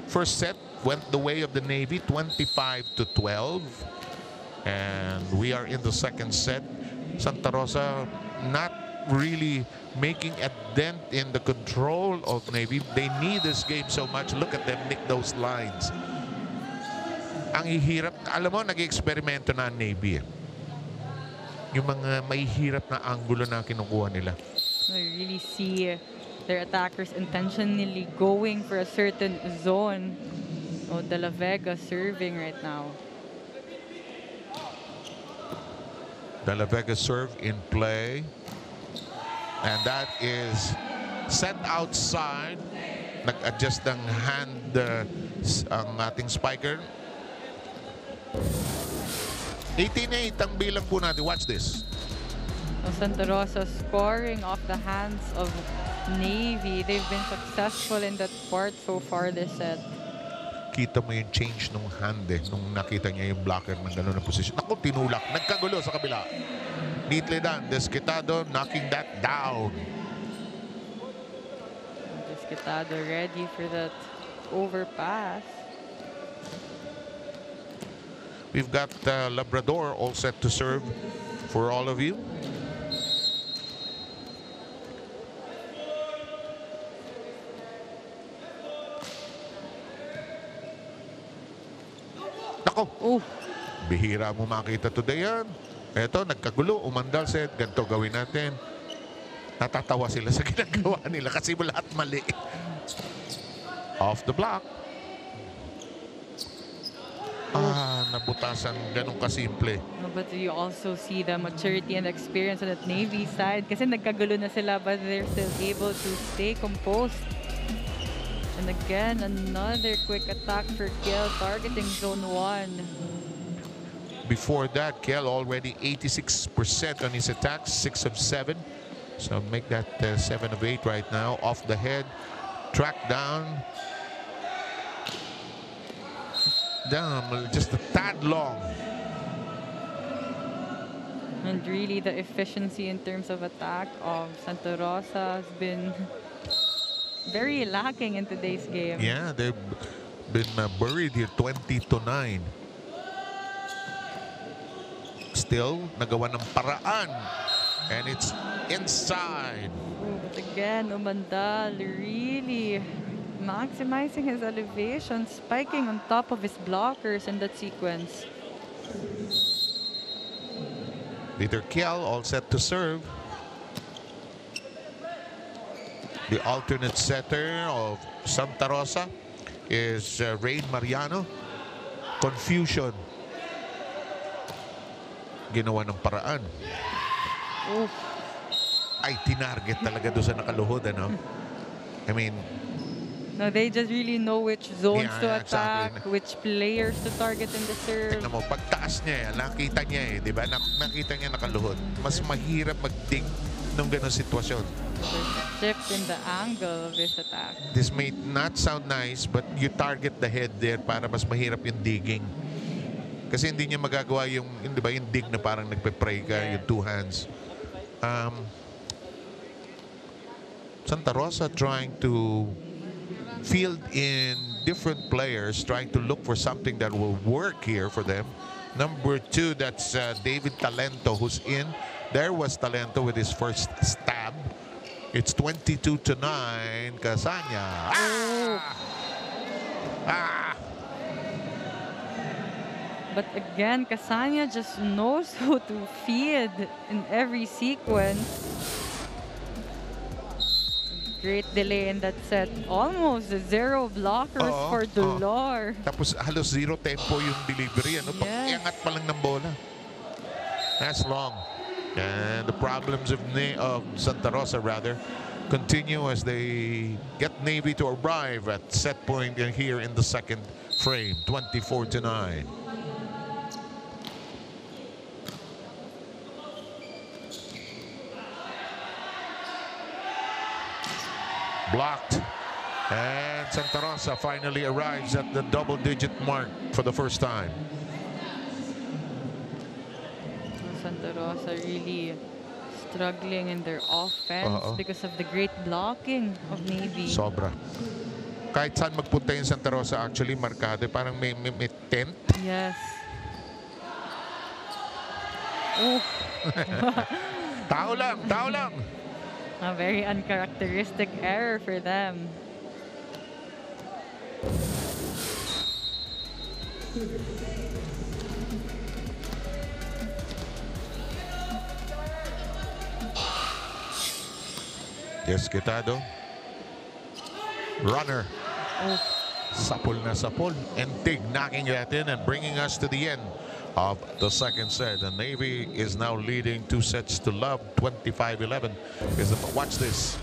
First set went the way of the Navy, 25-12. And we are in the second set. Santa Rosa not really making a dent in the control of Navy. They need this game so much. Look at them nick those lines. Ang hihirap, alam mo, nag-eksperimento na ang Navy. Yung mga mahihirap na angulo na kinukuha nila. I really see their attackers intentionally going for a certain zone. Oh, De La Vega serving right now. De La Vega serve in play. And that is set outside. Nag-adjust ng hand ang ating spiker. 18-8 ang bilang po natin. Watch this. Santa Rosa scoring off the hands of Navy. They've been successful in that part so far this set. Kita mo yung change nung hand nung nakita niya yung blocker ng gano'n na position. Ako, tinulak. Nagkagulo sa kabila. Neatly done. Desquitado knocking that down. Desquitado ready for that overpass. We've got Labrador all set to serve for all of you. Nako, bihira mo makita today yan. Eto, nagkagulo, umandal set, ganito gawin natin. Natatawa sila sa ginagawa nila kasi lahat mali. Off the block. Nabutasan, ganun kasimple. No, but you also see the maturity and experience on that Navy side kasi nagkagulo na sila but they're still able to stay composed. And again, another quick attack for Kiel targeting zone 1. Before that, Kiel already 86% on his attacks, 6 of 7. So make that 7 of 8 right now. Off the head, track down. Down, just a tad long. And really the efficiency in terms of attack of Santa Rosa has been very lacking in today's game. Yeah, they've been buried here 20-9. Still, nagawa ng paraan. And it's inside. But again, Umandal really maximizing his elevation, spiking on top of his blockers in that sequence. Peter Kiel all set to serve. The alternate setter of Santa Rosa is Rain Mariano. Confusion. Ginawa ng paraan. Ay, tinarget talaga doon sa nakaluhod, ano? I mean, no, they just really know which zones to Yeah, attack, exactly. which players to target in the serve. tignan mo, pagtaas niya, nakita niya di ba? Nakita niya nakaluhod. Mas mahirap mag-dig nung gano'ng sitwasyon. There's a shift in the angle of this attack. This may not sound nice, but you target the head there para mas mahirap yung digging. Kasi hindi niya magagawa yung, di ba, yung dig na parang nagpe-pray ka, yung two hands. Santa Rosa trying to field in different players, trying to look for something that will work here for them. Number 2, that's David Talento, who's in. There was Talento with his first stab. It's 22-9, Casanya. But again, Casanya just knows who to feed in every sequence. Great delay in that set. Almost 0 blockers for Dolor. Tapos halos 0 tempo yung delivery. Ano? Yes. Pag-iangat pa lang ng bola. That's long. And the problems of Santa Rosa, rather, continue as they get Navy to arrive at set point here in the second frame. 24-9. Blocked. And Santa Rosa finally arrives at the double-digit mark for the first time. Santa Rosa really struggling in their offense because of the great blocking of Navy. Sobra. Kahit saan magpunta yung Santa Rosa, actually, markado. Parang may tent. Yes. Tao lang, tao lang. A very uncharacteristic error for them. Desquitado. Runner. Sapol na sapol. And Tig knocking that in and bringing us to the end of the second set. The Navy is now leading 2 sets to love, 25-11. Watch this.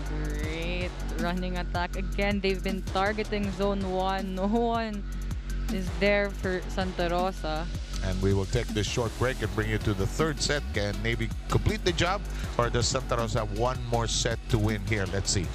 Great running attack. Again, they've been targeting zone 1. No one is there for Santa Rosa. And we will take this short break and bring you to the third set. Can Navy complete the job, or does Santa Rosa have one more set to win here? Let's see.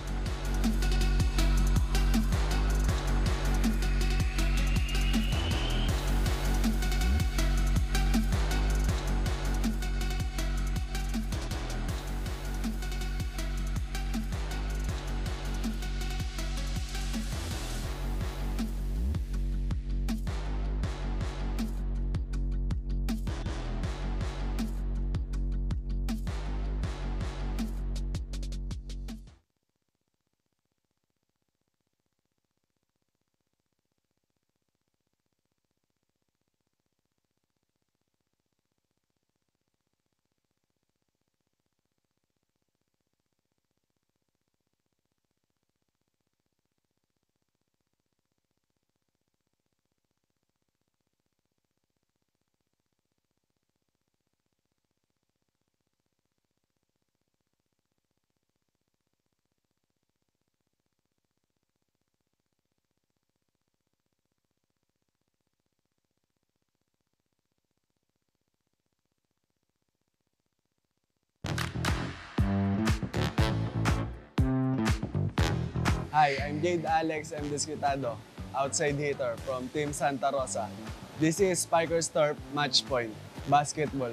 Hi, I'm Jade Alex M. Desquitado, outside hitter from Team Santa Rosa. This is Spikers Turf Match Point, basketball.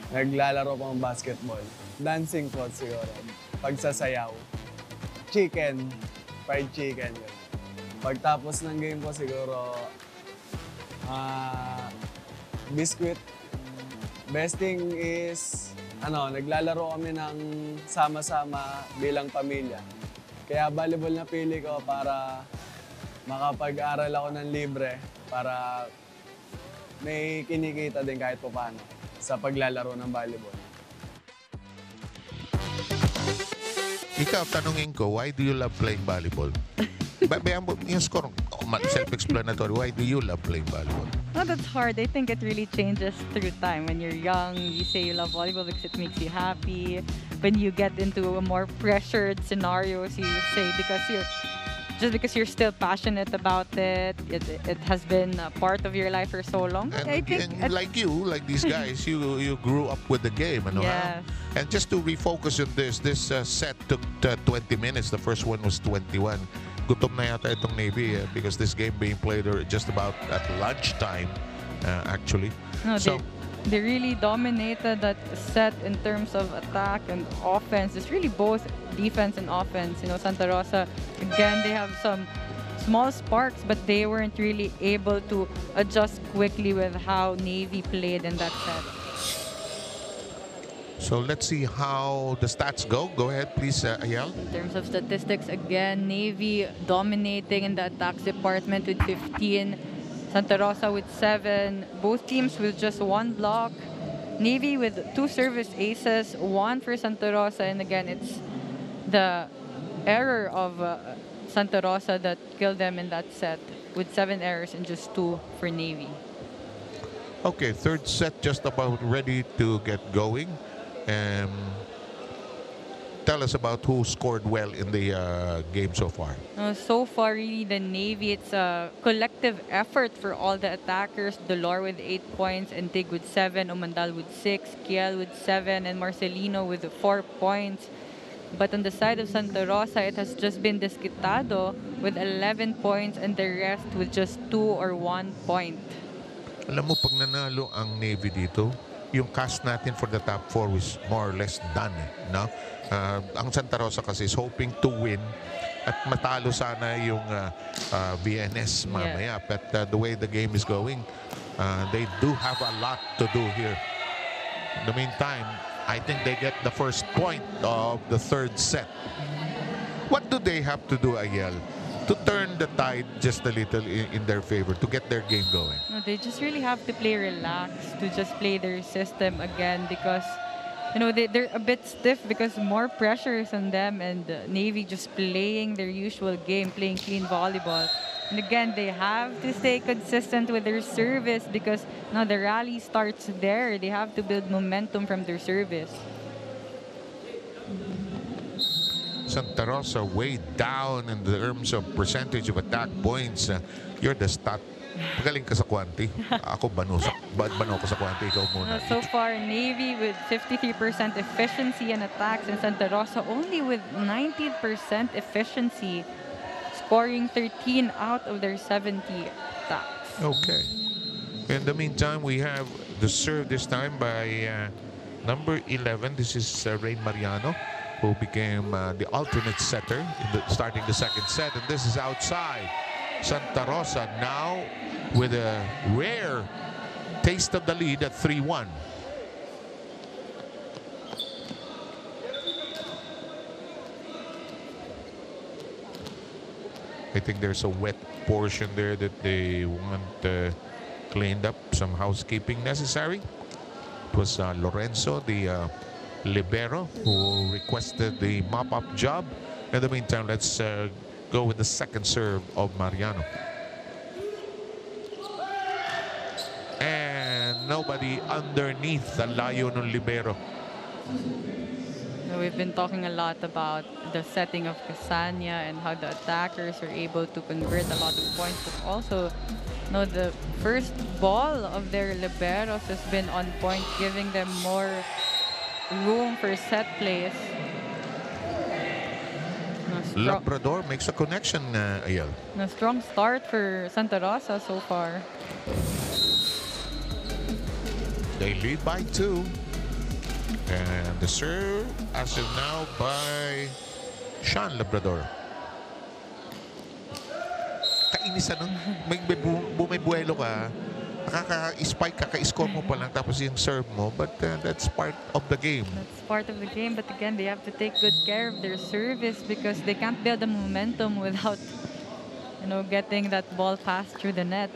Naglalaro po ng basketball. Dancing po siguro, pagsasayaw. Chicken, fried chicken. Pagtapos ng game po siguro, biscuit. Best thing is, naglalaro kami ng sama-sama bilang pamilya. Kaya volleyball na pili ko para makapag-aral ako ng libre para may kinikita din kahit pa paano sa paglalaro ng volleyball. Ikaw, tanungin ko, why do you love playing volleyball? Yung score, self-explanatory, why do you love playing volleyball? Oh, that's hard. I think it really changes through time. When you're young, you say you love volleyball because it makes you happy. When you get into a more pressured scenarios, you say because you're still passionate about it. It has been a part of your life for so long. And, I think and like these guys, you grew up with the game, Yes. And just to refocus on this set took 20 minutes. The first one was 21. Gutom na yata itong Navy because this game being played just about at lunchtime, actually. No, So, they really dominated that set in terms of attack and offense. It's really both defense and offense. Santa Rosa, again, they have some small sparks, but they weren't really able to adjust quickly with how Navy played in that set. so let's see how the stats go. Go ahead, please, Ayel. In terms of statistics, again, Navy dominating in the attacks department with 15. Santa Rosa with 7. Both teams with just 1 block. Navy with 2 service aces, 1 for Santa Rosa. And again, it's the error of Santa Rosa that killed them in that set with 7 errors and just 2 for Navy. Okay, third set just about ready to get going. Tell us about who scored well in the game so far. So far, really, the Navy, it's a collective effort for all the attackers. Dolor with 8 points, Entig with 7, Umandal with 6, Kiel with 7, and Marcelino with 4 points. But on the side of Santa Rosa, it has just been Desquitado with 11 points and the rest with just 2 or 1 point. Alam mo, pag nanalo ang Navy dito, yung cast natin for the top 4 is more or less done. No? Ang Santa Rosa kasi is hoping to win at matalo sana yung VNS mamaya. Yeah. But the way the game is going, they do have a lot to do here. In the meantime, I think they get the first point of the third set. What do they have to do, Ayel, to turn the tide just a little in their favor, to get their game going? No, they just really have to play relaxed, to just play their system again because, they're a bit stiff because more pressure is on them and Navy just playing their usual game, playing clean volleyball. And again, they have to stay consistent with their service because now the rally starts there. They have to build momentum from their service. Santa Rosa way down in terms of percentage of attack points. You're the stat. Magaling ka sa kwanti. Ako bano ko sa kwanti. Ikaw muna. So far, Navy with 53% efficiency in attacks and Santa Rosa only with 19% efficiency, scoring 13 out of their 70 attacks. Okay. In the meantime, we have the serve this time by number 11. This is Rain Mariano, who became the alternate setter starting the second set. And this is outside. Santa Rosa now with a rare taste of the lead at 3-1. I think there's a wet portion there that they want cleaned up, some housekeeping necessary. It was Lorenzo, the libero, who requested the mop-up job. In the meantime, let's go with the second serve of Mariano. And nobody underneath the layo ng libero. We've been talking a lot about the setting of Casania and how the attackers are able to convert a lot of points, but also the first ball of their liberos has been on point, giving them more room for set plays. Labrador makes a connection, Ayel. A strong start for Santa Rosa so far. They lead by 2. And the serve as of now by Sean Labrador. Kainisan nun. May bumibuelo ka. Nakaka-spike ka, ka-score mo pa lang tapos yung serve mo. But that's part of the game. That's part of the game. But again, they have to take good care of their service because they can't build the momentum without, getting that ball passed through the net.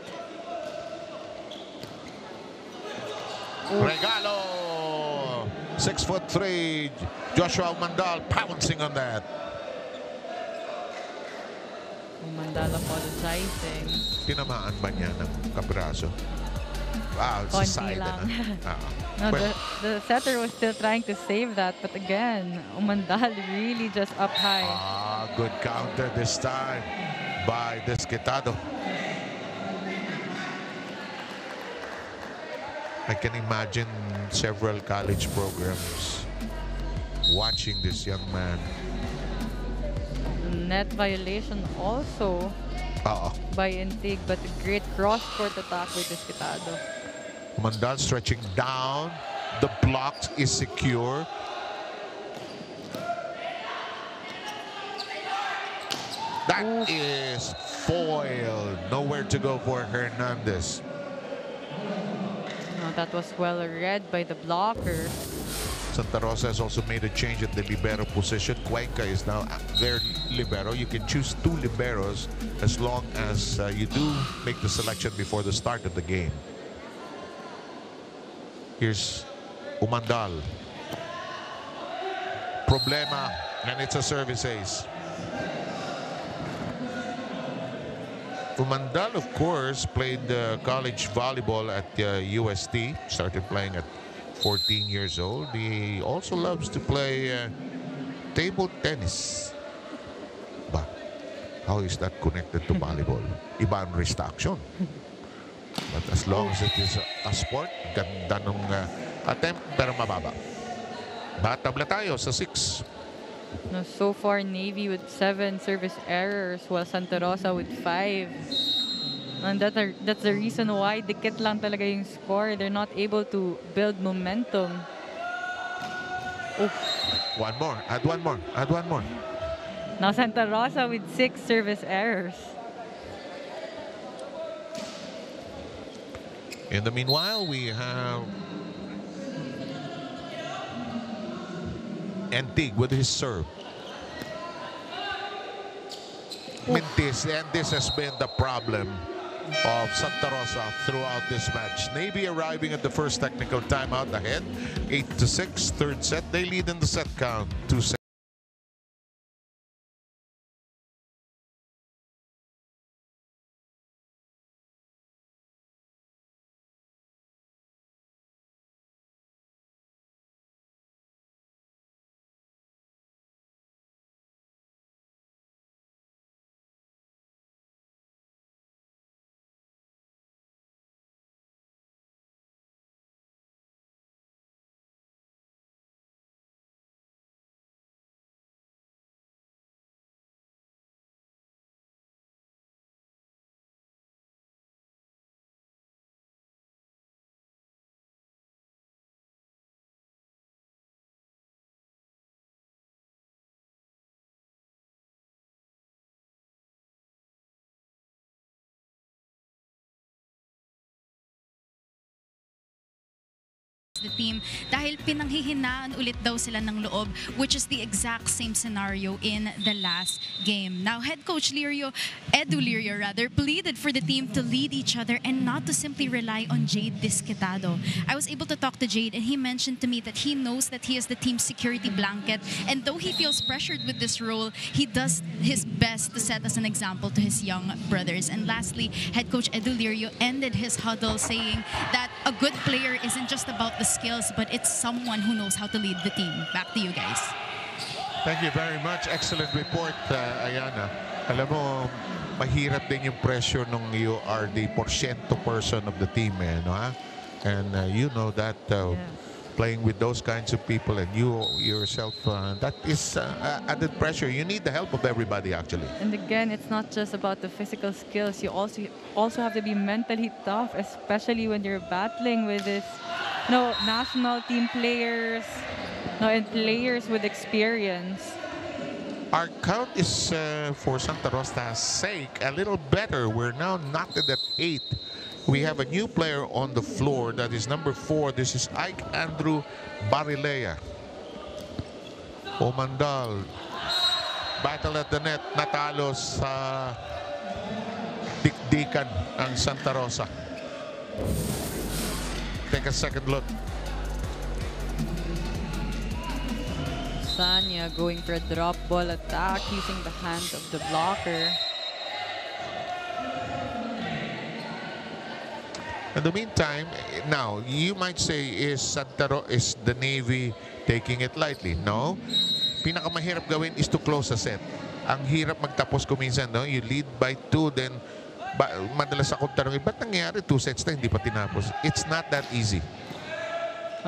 Regalo! 6'3", Joshua Umandal pouncing on that. Umandal apologizing. Tinamaan ba niya ng kabraso? Sa Konti side. lang. No, Well, the setter was still trying to save that, but again, Umandal really just up high. good counter this time by Desquitado. I can imagine several college programs watching this young man. Net violation also by Intig, but a great cross-court attack with Desquitado. Umandal stretching down. The block is secure. That is foiled. Nowhere to go for Hernandez. No, that was well read by the blocker. Santa Rosa has also made a change at the libero position. Cuenca is now their libero. You can choose 2 liberos as long as you do make the selection before the start of the game. Here's Umandal. Problema, and it's a service ace. Umandal, of course, played college volleyball at UST. Started playing at 14 years old. He also loves to play table tennis. But how is that connected to volleyball? Iba ang wrist action. But as long as it is a sport, ganda nung attempt, pero mababa. Batabla tayo sa 6. No, so far, Navy with 7 service errors, while Santa Rosa with 5. And that's the reason why dikit lang talaga yung score. They're not able to build momentum. Oof. One more. Add one more. Add one more. Now Santa Rosa with 6 service errors. In the meanwhile, we have Antig with his serve. Mintis, and this has been the problem of Santa Rosa throughout this match. Navy arriving at the first technical timeout ahead, 8-6, third set. They lead in the set count, 2-6. The team dahil pinanghihinaan ulit daw sila ng loob, which is the exact same scenario in the last game. Now, head coach Edu Lirio pleaded for the team to lead each other and not to simply rely on Jade Desquitado. I was able to talk to Jade and he mentioned to me that he knows that he is the team's security blanket, and though he feels pressured with this role, he does his best to set as an example to his young brothers. And lastly, head coach Edu Lirio ended his huddle saying that a good player isn't just about the skills, but it's someone who knows how to lead the team. Back to you guys. Thank you very much. Excellent report, Ayana. Alam mo, mahirap din yung pressure nung you are the porsyento person of the team, no, ha? And you know that playing with those kinds of people, and you yourself, that is added pressure. You need the help of everybody, actually. And again, it's not just about the physical skills. You also have to be mentally tough, especially when you're battling with this, national team players, and players with experience. Our count is, for Santa Rosa's sake, a little better. We're now knotted at 8. We have a new player on the floor. That is number 4. This is Ike Andrew Barilea. Omandal. Battle at the net. Natalo sa dikdikan ang Santa Rosa. Take a second look. Sanya going for a drop ball attack using the hands of the blocker. In the meantime, now, you might say, is the Navy taking it lightly? No. Pinakamahirap gawin is to close a set. Ang hirap magtapos kuminsan, no? You lead by 2, then madalas ako tanongin, ba't nangyari 2 sets na hindi pa tinapos? It's not that easy.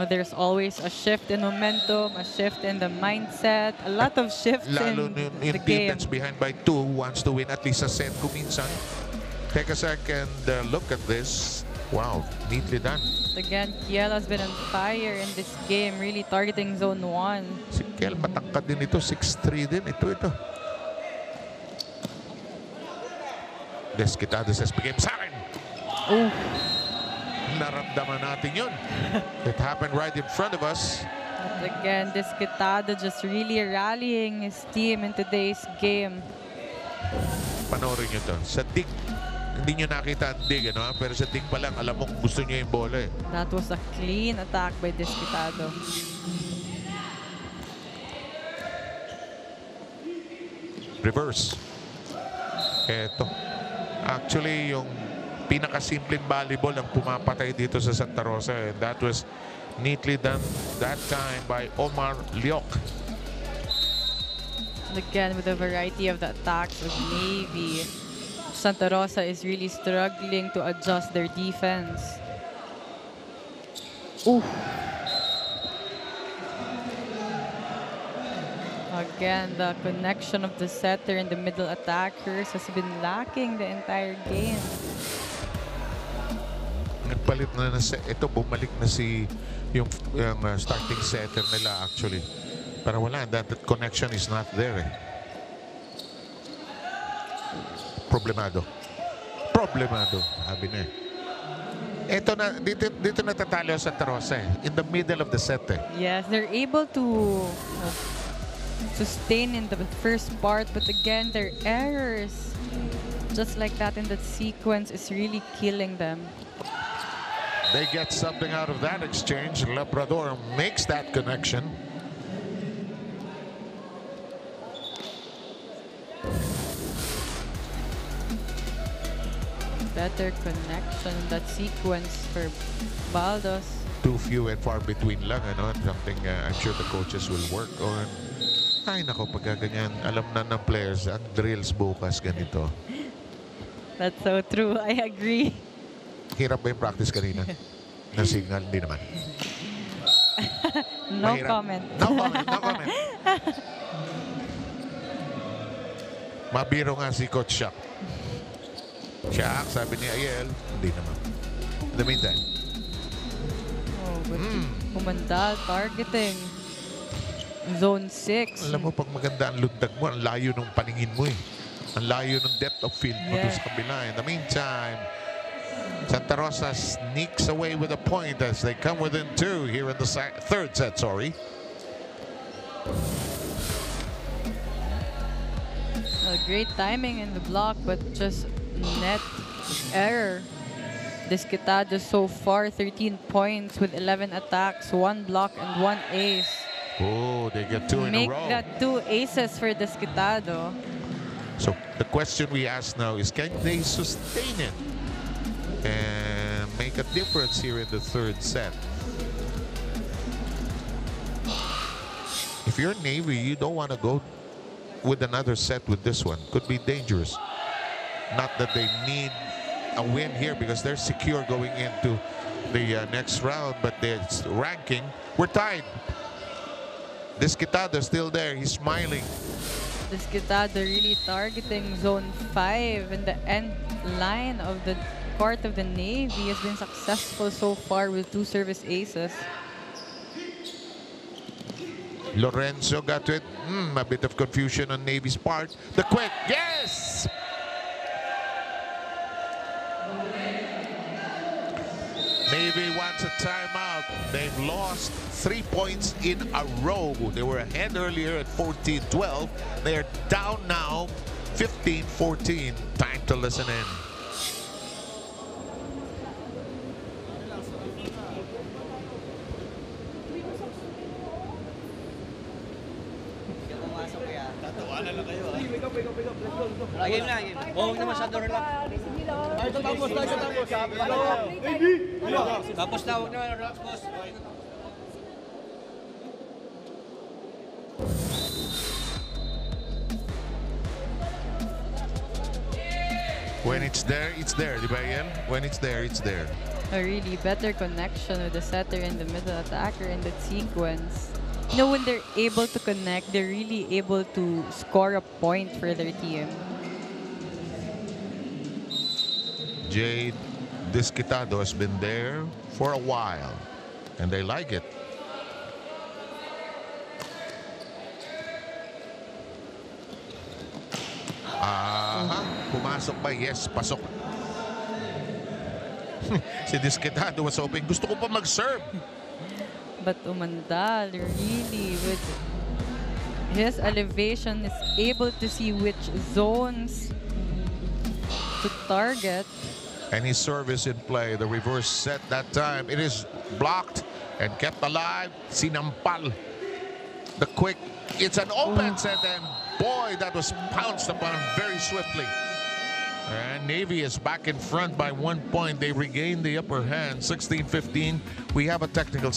There's always a shift in momentum, a shift in the mindset, a lot of shifts Lalo in yung the team game. that's behind by 2 wants to win at least a set kuminsan. Take a second look at this. Wow, neatly done. Again, Kiel has been on fire in this game, really targeting zone 1. Si Kiel, matangkad din ito. 6'3 din. Ito. Desquitado says, bigay sa akin. Oh. Naramdaman natin yun. It happened right in front of us. But again, Desquitado just really rallying his team in today's game. Panoorin nyo to. Sa dig, hindi nyo nakita ang dig, ano? Pero sa dig pa lang, alam mo kung gusto nyo yung bola. That was a clean attack by Desquitado. Reverse. Eto. Actually, yung pinakasimpleng volleyball ang pumapatay dito sa Santa Rosa. And that was neatly done that time by Omar Liok. And again, with a variety of the attacks of Navy, Santa Rosa is really struggling to adjust their defense. Ooh. Again, the connection of the setter and the middle attackers has been lacking the entire game. Nagpalit na ito, bumalik na yung starting setter nila actually. Pero wala, that connection is not there. Problemado. Sabi na Ito na, dito natatalo sa Santa Rosa in the middle of the set. Yes, they're able to sustain in the first part, but again, their errors, just like that in that sequence, is really killing them. They get something out of that exchange. Labrador makes that connection. Better connection, that sequence for Baldos. Too few and far between lang, ano? Something I'm sure the coaches will work on. Ay nako, pag ganyan, alam na ng players, ang drills bukas ganito. That's so true, I agree. Hirap ba yung practice kanina? Na signal, hindi naman. No comment. No comment. Mabiro nga si Coach Shaq. Shaq, sabi ni Ayel, hindi naman. In the meantime. Oh, but Umandal targeting zone 6. Alam mo, pag maganda ang lundag mo, ang layo ng paningin mo eh. Ang layo ng depth of field mo doon sa kabila. In the meantime, Santa Rosa sneaks away with a point as they come within 2 here in the third set, Great timing in the block, but just net error. Desquitado so far 13 points with 11 attacks, 1 block and 1 ace. Oh, they get 2 in a row. Make that 2 aces for Desquitado. So the question we ask now is, can they sustain it and make a difference here in the third set? If you're Navy, you don't want to go with another set with this one. Could be dangerous. Not that they need a win here because they're secure going into the next round, but the ranking, we're tied. Desquitado still there. He's smiling. Desquitado really targeting zone 5 in the end line of the court of the Navy. Has been successful so far with 2 service aces. Lorenzo got to it. A bit of confusion on Navy's part. The quick, yes! Navy wants a timeout. They've lost 3 points in a row. They were ahead earlier at 14-12. They are down now 15-14. Time to listen in. Game na, game. Huwag na masyado relax. Tapos na, Tapos na, huwag na relax, boss. When it's there, di ba yan? When it's there, it's there. A really better connection with the setter and the middle attacker in that sequence. You know, when they're able to connect, they're really able to score a point for their team. Jade Desquitado has been there for a while, and they like it. Pumasok ba? Yes, pasok. Si Desquitado was hoping, gusto ko pa mag-serve. But Umandal really, with his elevation, is able to see which zones to target. And his service in play, the reverse set that time. It is blocked and kept alive. Sinampal. The quick, it's an open set, and boy, that was pounced upon very swiftly. And Navy is back in front by 1 point. They regained the upper hand, 16-15. We have a technical.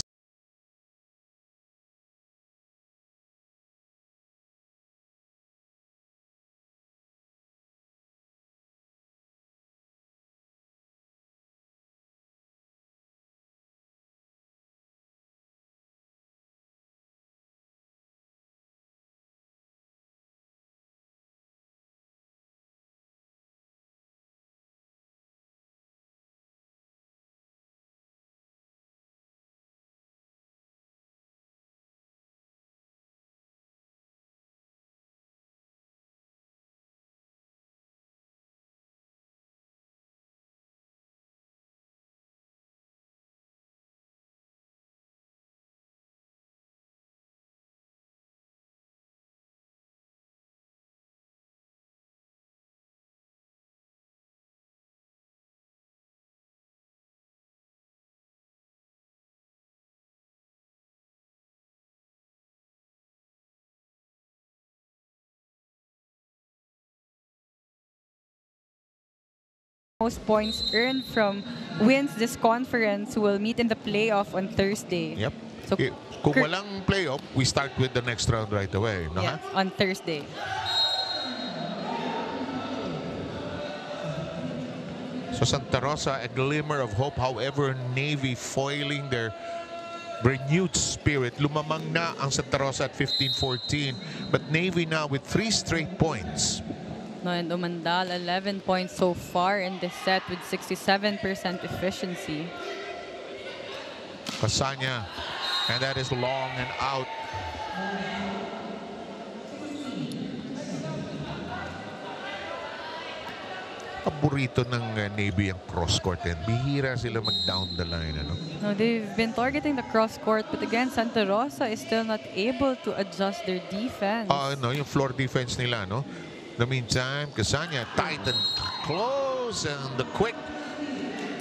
Most points earned from wins this conference will meet in the playoff on Thursday. Yep. So, kung walang playoff, we start with the next round right away. No, yes, on Thursday. So Santa Rosa, a glimmer of hope. However, Navy foiling their renewed spirit. Lumamang na ang Santa Rosa at 15-14. But Navy now with 3 straight points. No, and Umandal, 11 points so far in this set with 67% efficiency. Casanya, and that is long and out. Paborito ng Navy ang cross-court, and bihira sila mag-down the line. Ano? No, they've been targeting the cross-court, but again, Santa Rosa is still not able to adjust their defense. No, yung floor defense nila, no? In the meantime, Casanya tight and close, and the quick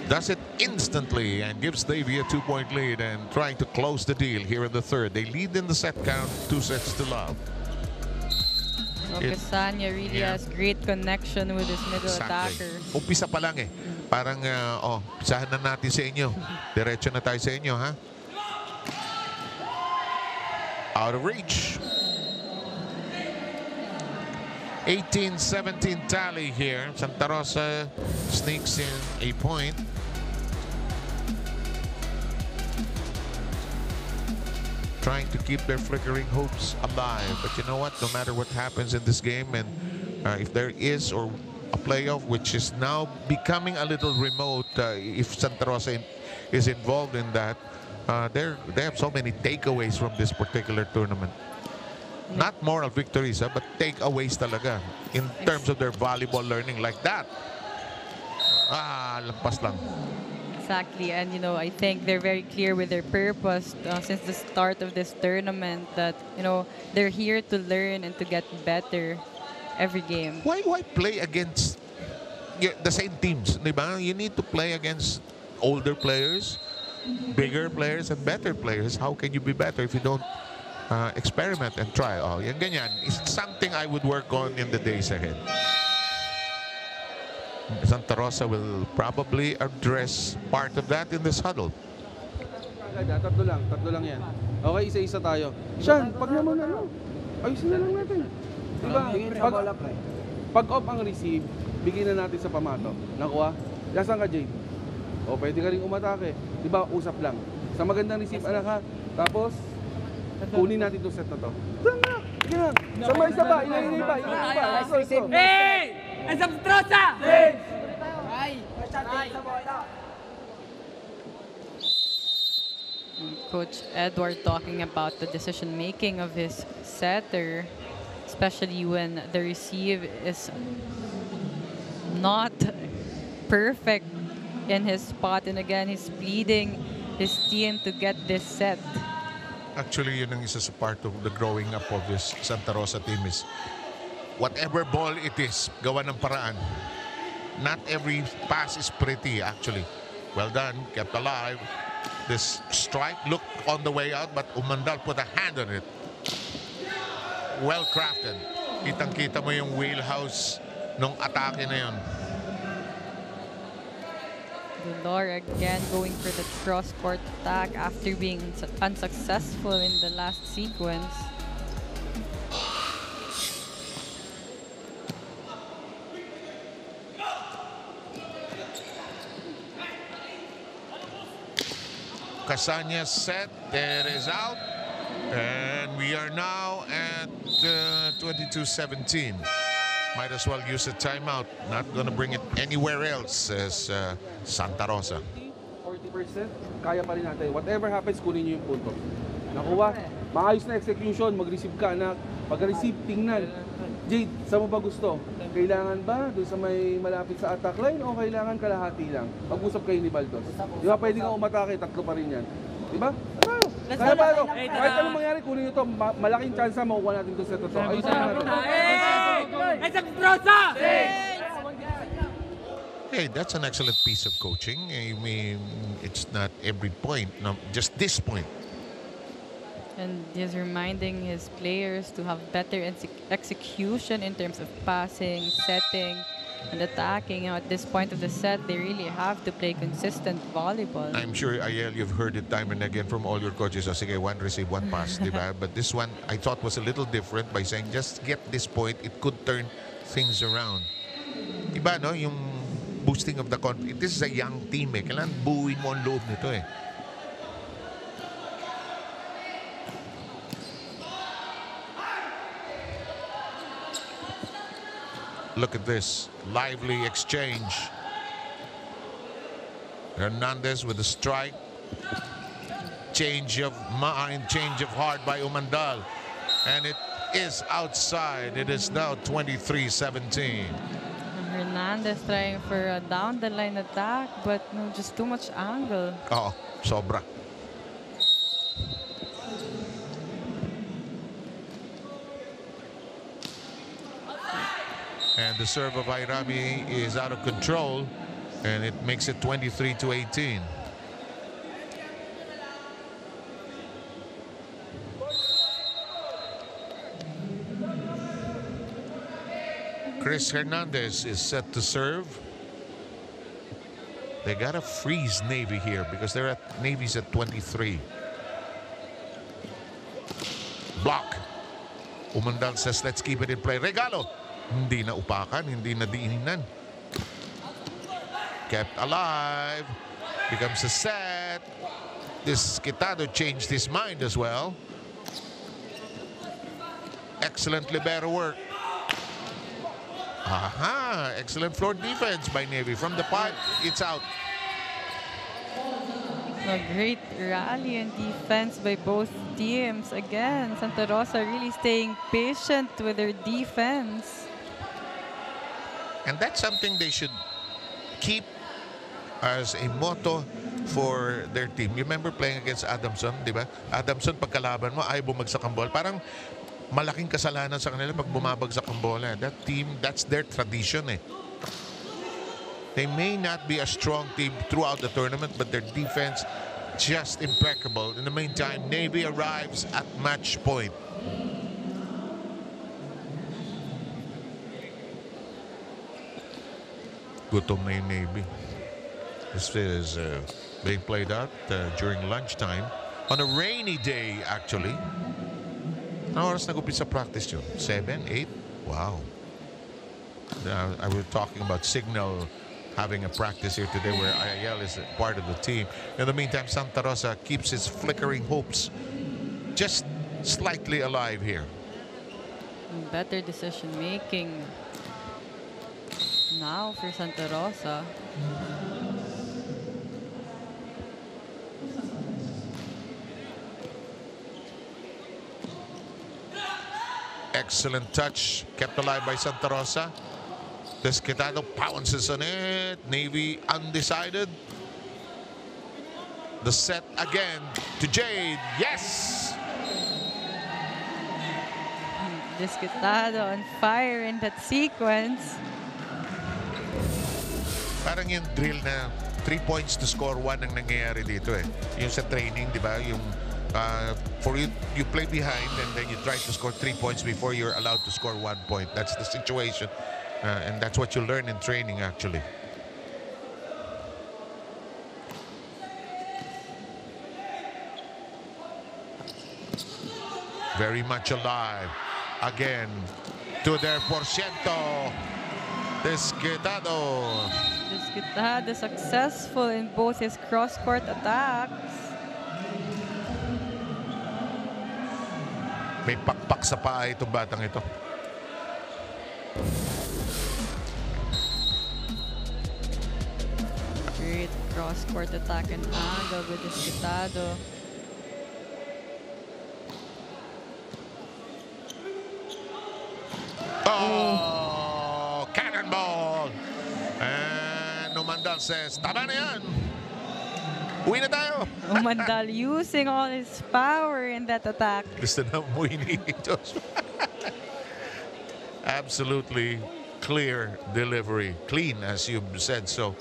does it instantly and gives Navy a 2-point lead and trying to close the deal here in the third. They lead in the set count, 2-0. So Casanya really has great connection with his middle attackers. Umpisa pa lang eh. Parang, pisahan na natin sa inyo. Diretso na tayo sa inyo, ha? Out of reach. 18-17 tally here. Santa Rosa sneaks in a point. trying to keep their flickering hopes alive. But you know what? No matter what happens in this game, and if there is or a playoff, which is now becoming a little remote, if Santa Rosa is involved in that, they have so many takeaways from this particular tournament. Not moral victories, but takeaways talaga in terms of their volleyball learning like that. Lampas lang. Exactly, and you know, I think they're very clear with their purpose since the start of this tournament that, you know, they're here to learn and to get better every game. Why play against the same teams, di ba? You need to play against older players, bigger players, and better players. How can you be better if you don't experiment and try? Yan ganyan. It's something I would work on in the days ahead. Santa Rosa will probably address part of that in this huddle. Tatlo lang yan. Okay, isa-isa tayo. Sean, pag naman ayusin na lang natin. Diba? Pag off ang receive, bigyan na natin sa pamato. Nakuha? Nasaan ka, Jade? Pwede ka rin umatake. Diba? Usap lang. Sa magandang receive, anak ha. Tapos, kunin natin itong set na to. Diyan na! Sige na! Sama isa ba? Ilay ba? Hey! Ang Santrosa! Coach Edward talking about the decision making of his setter, especially when the receive is not perfect in his spot, and again he's pleading his team to get this set. Actually, yun ang isa sa part of the growing up of this Santa Rosa team is whatever ball it is, gawa ng paraan. Not every pass is pretty, actually. Well done, kept alive. This strike looked on the way out, but Umandal put a hand on it. Well crafted. Kitang-kita mo yung wheelhouse nung atake na yun. Dolor again going for the cross-court attack after being unsuccessful in the last sequence. Casañas set, there is out, and we are now at 22-17. Might as well use a timeout. Not gonna bring it anywhere else, says Santa Rosa. 40%, kaya pa rin natin. Whatever happens, kunin niyo yung punto. Nakuha, maayos na execution, mag-receive ka, anak. Pag-receive, tingnan. Jade, saan mo ba gusto? Kailangan ba doon sa may malapit sa attack line o kailangan kalahati lang? Pag-usap kayo ni Baldos. Di ba pwede kang umatake, tatlo pa rin yan. Di ba? Kaya ba ito? Kahit anong mangyari, kunin nyo ito. Malaking chance makukuha natin ito sa totoo. Ayos na natin. Hey, that's an excellent piece of coaching. I mean, it's not every point, no, just this point. And he's reminding his players to have better execution in terms of passing, setting, and attacking. You know, at this point of the set, they really have to play consistent volleyball. I'm sure, Ayel, you've heard it time and again from all your coaches. Sige, one receive, one pass, di ba? But this one, I thought was a little different by saying, just get this point, it could turn things around. Iba, no? Yung boosting of the confidence. This is a young team, eh. Kailangan buuin mo ang loob nito, eh. Look at this lively exchange. Hernandez with a strike. Change of mind, change of heart by Umandal. And it is outside. It is now 23-17. Hernandez trying for a down the line attack, but no, just too much angle. Oh, sobra. And the serve of Airami is out of control, and it makes it 23-18. Chris Hernandez is set to serve. They gotta freeze Navy here because they're at Navy's at 23. Block. Umandal says, let's keep it in play. Regalo. Hindi na upakan, hindi na diinan. Kept alive. Becomes a set. This Quitado changed his mind as well. Excellent libero work. Aha! Excellent floor defense by Navy. From the pipe, it's out. A great rally and defense by both teams. Again, Santa Rosa really staying patient with their defense. And that's something they should keep as a motto for their team. You remember playing against Adamson, di ba? Adamson, pagkalaban mo, ayaw bumagsak ang bola. Parang malaking kasalanan sa kanila pag bumabagsak ang bola. That team, that's their tradition eh. They may not be a strong team throughout the tournament, but their defense just impeccable. In the meantime, Navy arrives at match point. Gutom na yung Navy. This is being played out during lunchtime on a rainy day, actually. Ano oras nag-upisa practice yun? 7, 8? Wow. I was talking about Signal having a practice here today where IIL is part of the team. In the meantime, Santa Rosa keeps its flickering hopes just slightly alive here. Better decision making now for Santa Rosa. Excellent touch, kept alive by Santa Rosa. Desquitado pounces on it. Navy undecided. The set again to Jade. Yes! Desquitado on fire in that sequence. Parang yung drill na 3 points to score 1 ang nangyayari dito eh. Yung sa training, di ba? Yung for you play behind and then you try to score 3 points before you're allowed to score 1 point. That's the situation. And that's what you learn in training, actually. Very much alive. Again, to their porciento. Desquitado. Desquitado successful in both his cross-court attacks. May pakpak sa paa itong batang ito. Great cross-court attack and angle with Desquitado. Oh, cannonball! And Umandal says, tama na yan. Uwi na tayo. Umandal using all his power in that attack. Gusto na umuwi ni Joshua. Absolutely clear delivery. Clean, as you said so,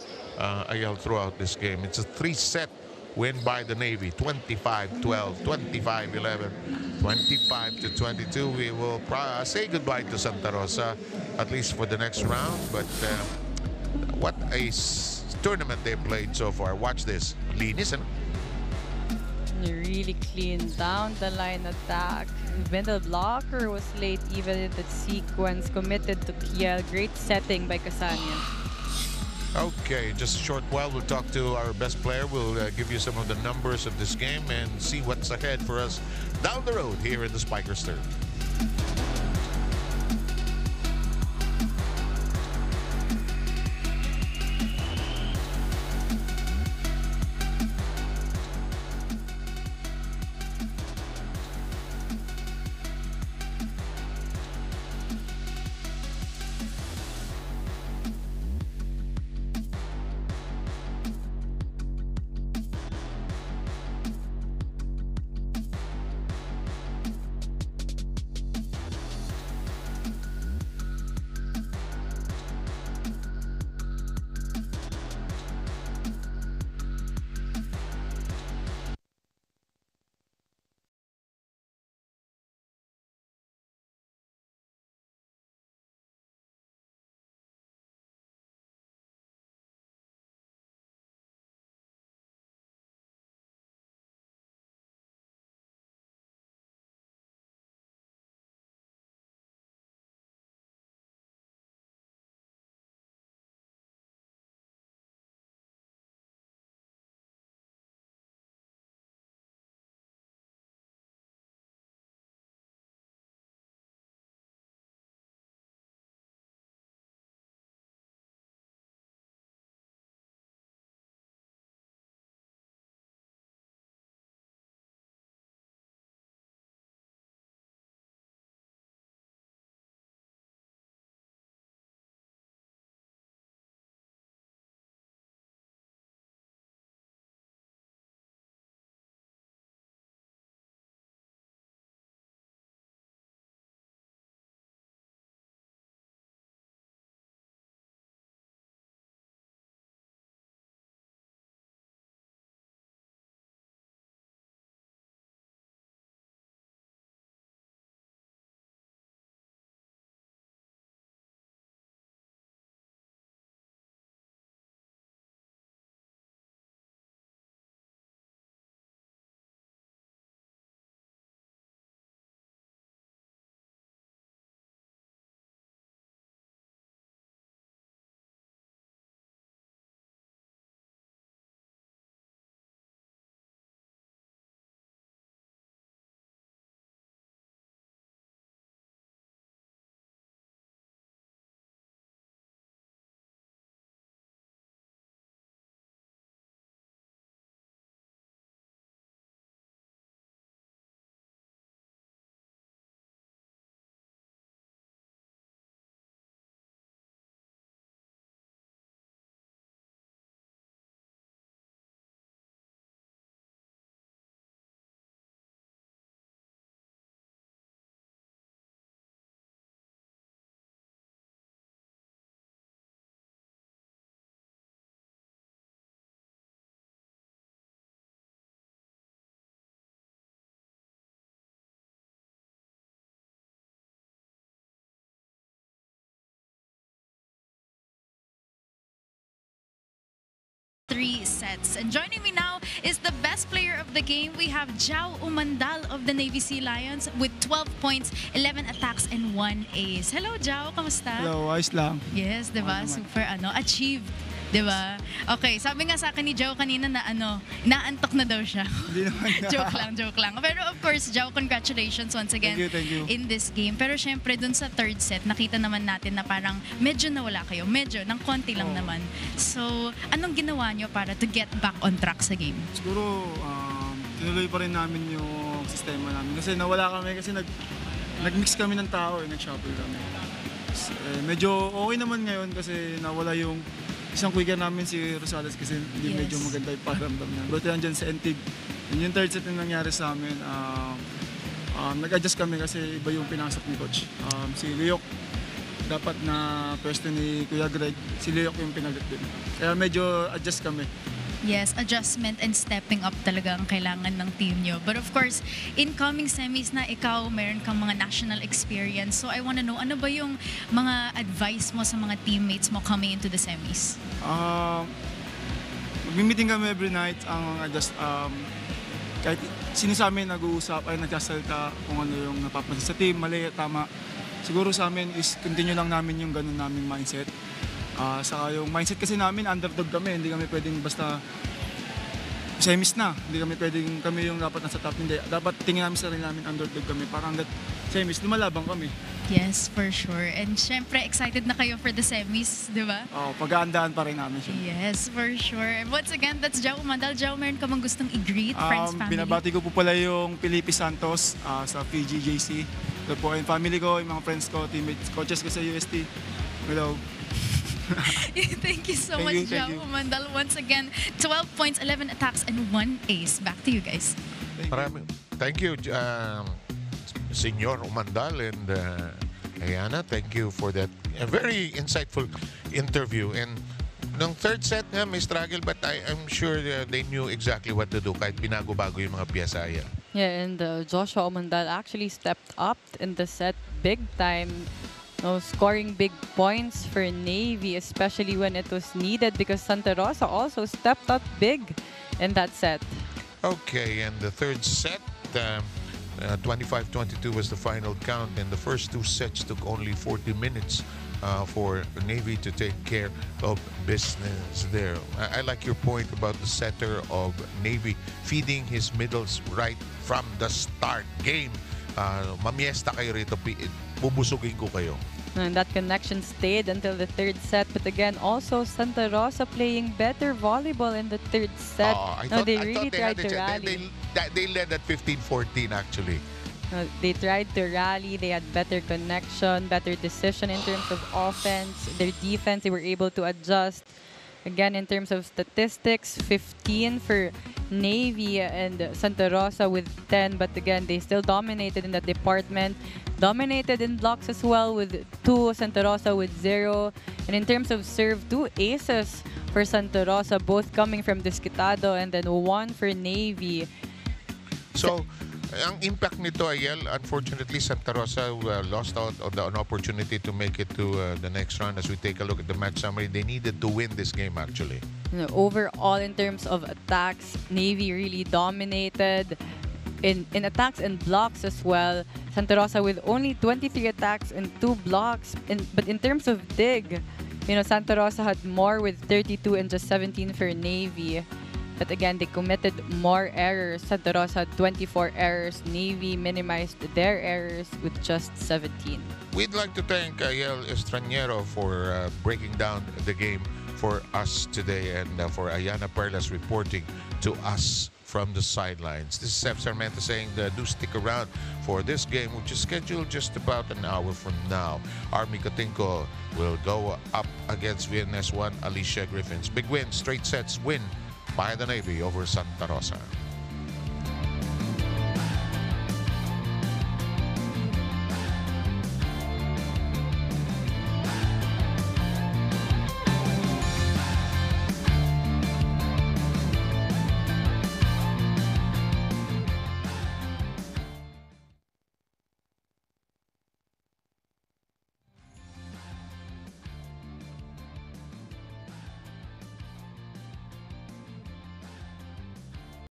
Ayel, throughout this game. It's a 3-set win by the Navy. 25-12, 25-11, 25-22. We will say goodbye to Santa Rosa, at least for the next round. But what a tournament they played so far. Watch this. Linis, and really clean down the line attack. Middle blocker was late even in that sequence. Committed to Kiel. Great setting by Casania. Okay, just a short while, we'll talk to our best player. We'll give you some of the numbers of this game and see what's ahead for us down the road here in the Spikers Turf. 3 sets. And joining me now is the best player of the game. We have Jao Umandal of the Navy Sea Lions with 12 points, 11 attacks, and 1 ace. Hello, Jao. Kamusta? Hello, ayos lang. Yes, diba? Super achieved. Diba? Okay, sabi nga sa akin ni Jao kanina na naantok na daw siya. Hindi naman. joke lang. Pero of course, Jao, congratulations once again Thank you. in this game. Pero syempre, dun sa third set, nakita naman natin na parang medyo nawala kayo. Medyo, ng konti lang naman. So, anong ginawa nyo para to get back on track sa game? Siguro, tinuloy pa rin namin yung sistema namin. Kasi nawala kami, kasi nag-mix kami ng tao, nag-shuffle kami. Medyo okay naman ngayon kasi nawala yung isang quicker namin si Rosales kasi hindi medyo maganda yung pakiramdam niya. Buti yan dyan sa Entig. Yung third set na nangyari sa amin, nag-adjust kami kasi iba yung pinasok ni Coach. Si Leok, dapat na pwesto ni Kuya Greg, si Leok yung pinalit din. Kaya medyo adjust kami. Yes, adjustment and stepping up talaga ang kailangan ng team nyo. But of course, incoming semis na ikaw, meron kang mga national experience. So I wanna know, ano ba yung mga advice mo sa mga teammates mo coming into the semis? Mag-meeting kami every night. Kahit sino sa amin nag-uusap, ay nagsasalita kung ano yung napapansin sa team, mali, tama. Siguro sa amin is continue lang namin yung ganun naming mindset. Saka yung mindset kasi namin, underdog kami, hindi kami pwedeng basta semis na. Hindi kami pwedeng kami yung dapat nasa top. Hindi. Dapat tingin namin sa rin namin, underdog kami. Parang hanggat semis, lumalabang kami. Yes, for sure. And syempre, excited na kayo for the semis, di ba? Pag-aandaan pa rin namin siya. Yes, for sure. And once again, that's Jao Umandal. Jao, meron ka bang gustong i-greet, friends, family? Binabati ko po pala yung Felipe Santos sa PGJC. Ito po yung family ko, yung mga friends ko, teammates, coaches ko sa UST. Hello. Thank you so much, Jao Umandal. Once again, 12 points, 11 attacks, and 1 ace. Back to you guys. Thank you, Senor Umandal and Ayana. Thank you for that very insightful interview. And nung third set nga, may struggle, but I'm sure they knew exactly what to do kahit binago-bago yung mga piyesa. Yeah, and Joshua Umandal actually stepped up in the set big time. Scoring big points for Navy, especially when it was needed because Santa Rosa also stepped up big in that set. Okay, and the third set, 25-22 was the final count, and the first 2 sets took only 40 minutes for Navy to take care of business there. I like your point about the setter of Navy feeding his middles right from the start. Game, mamiesta kayo rito, bubusugin ko kayo. And that connection stayed until the third set. But again, also Santa Rosa playing better volleyball in the third set. They really tried to rally. They led at 15-14 actually. They tried to rally. They had better connection, better decision in terms of offense. Their defense, they were able to adjust. Again, in terms of statistics, 15 for Navy and Santa Rosa with 10. But again, they still dominated in that department. Dominated in blocks as well with 2, Santa Rosa with 0. And in terms of serve, 2 aces for Santa Rosa, both coming from Disquitado, and then 1 for Navy. So, ang impact nito, Ayel, unfortunately, Santa Rosa lost out on an opportunity to make it to the next round. As we take a look at the match summary, they needed to win this game, actually. Overall, in terms of attacks, Navy really dominated in attacks and blocks as well. Santa Rosa with only 23 attacks and 2 blocks. But in terms of dig, Santa Rosa had more with 32 and just 17 for Navy. But again, they committed more errors. Santa Rosa had 24 errors. Navy minimized their errors with just 17. We'd like to thank Ayel Estranero for breaking down the game for us today, and for Ayana Perlas reporting to us from the sidelines. This is Seth Sarmenta saying do stick around for this game, which is scheduled just about an hour from now. Army Katinko will go up against VNS1 Alicia Griffins. Big win, straight sets win by the Navy over Santa Rosa.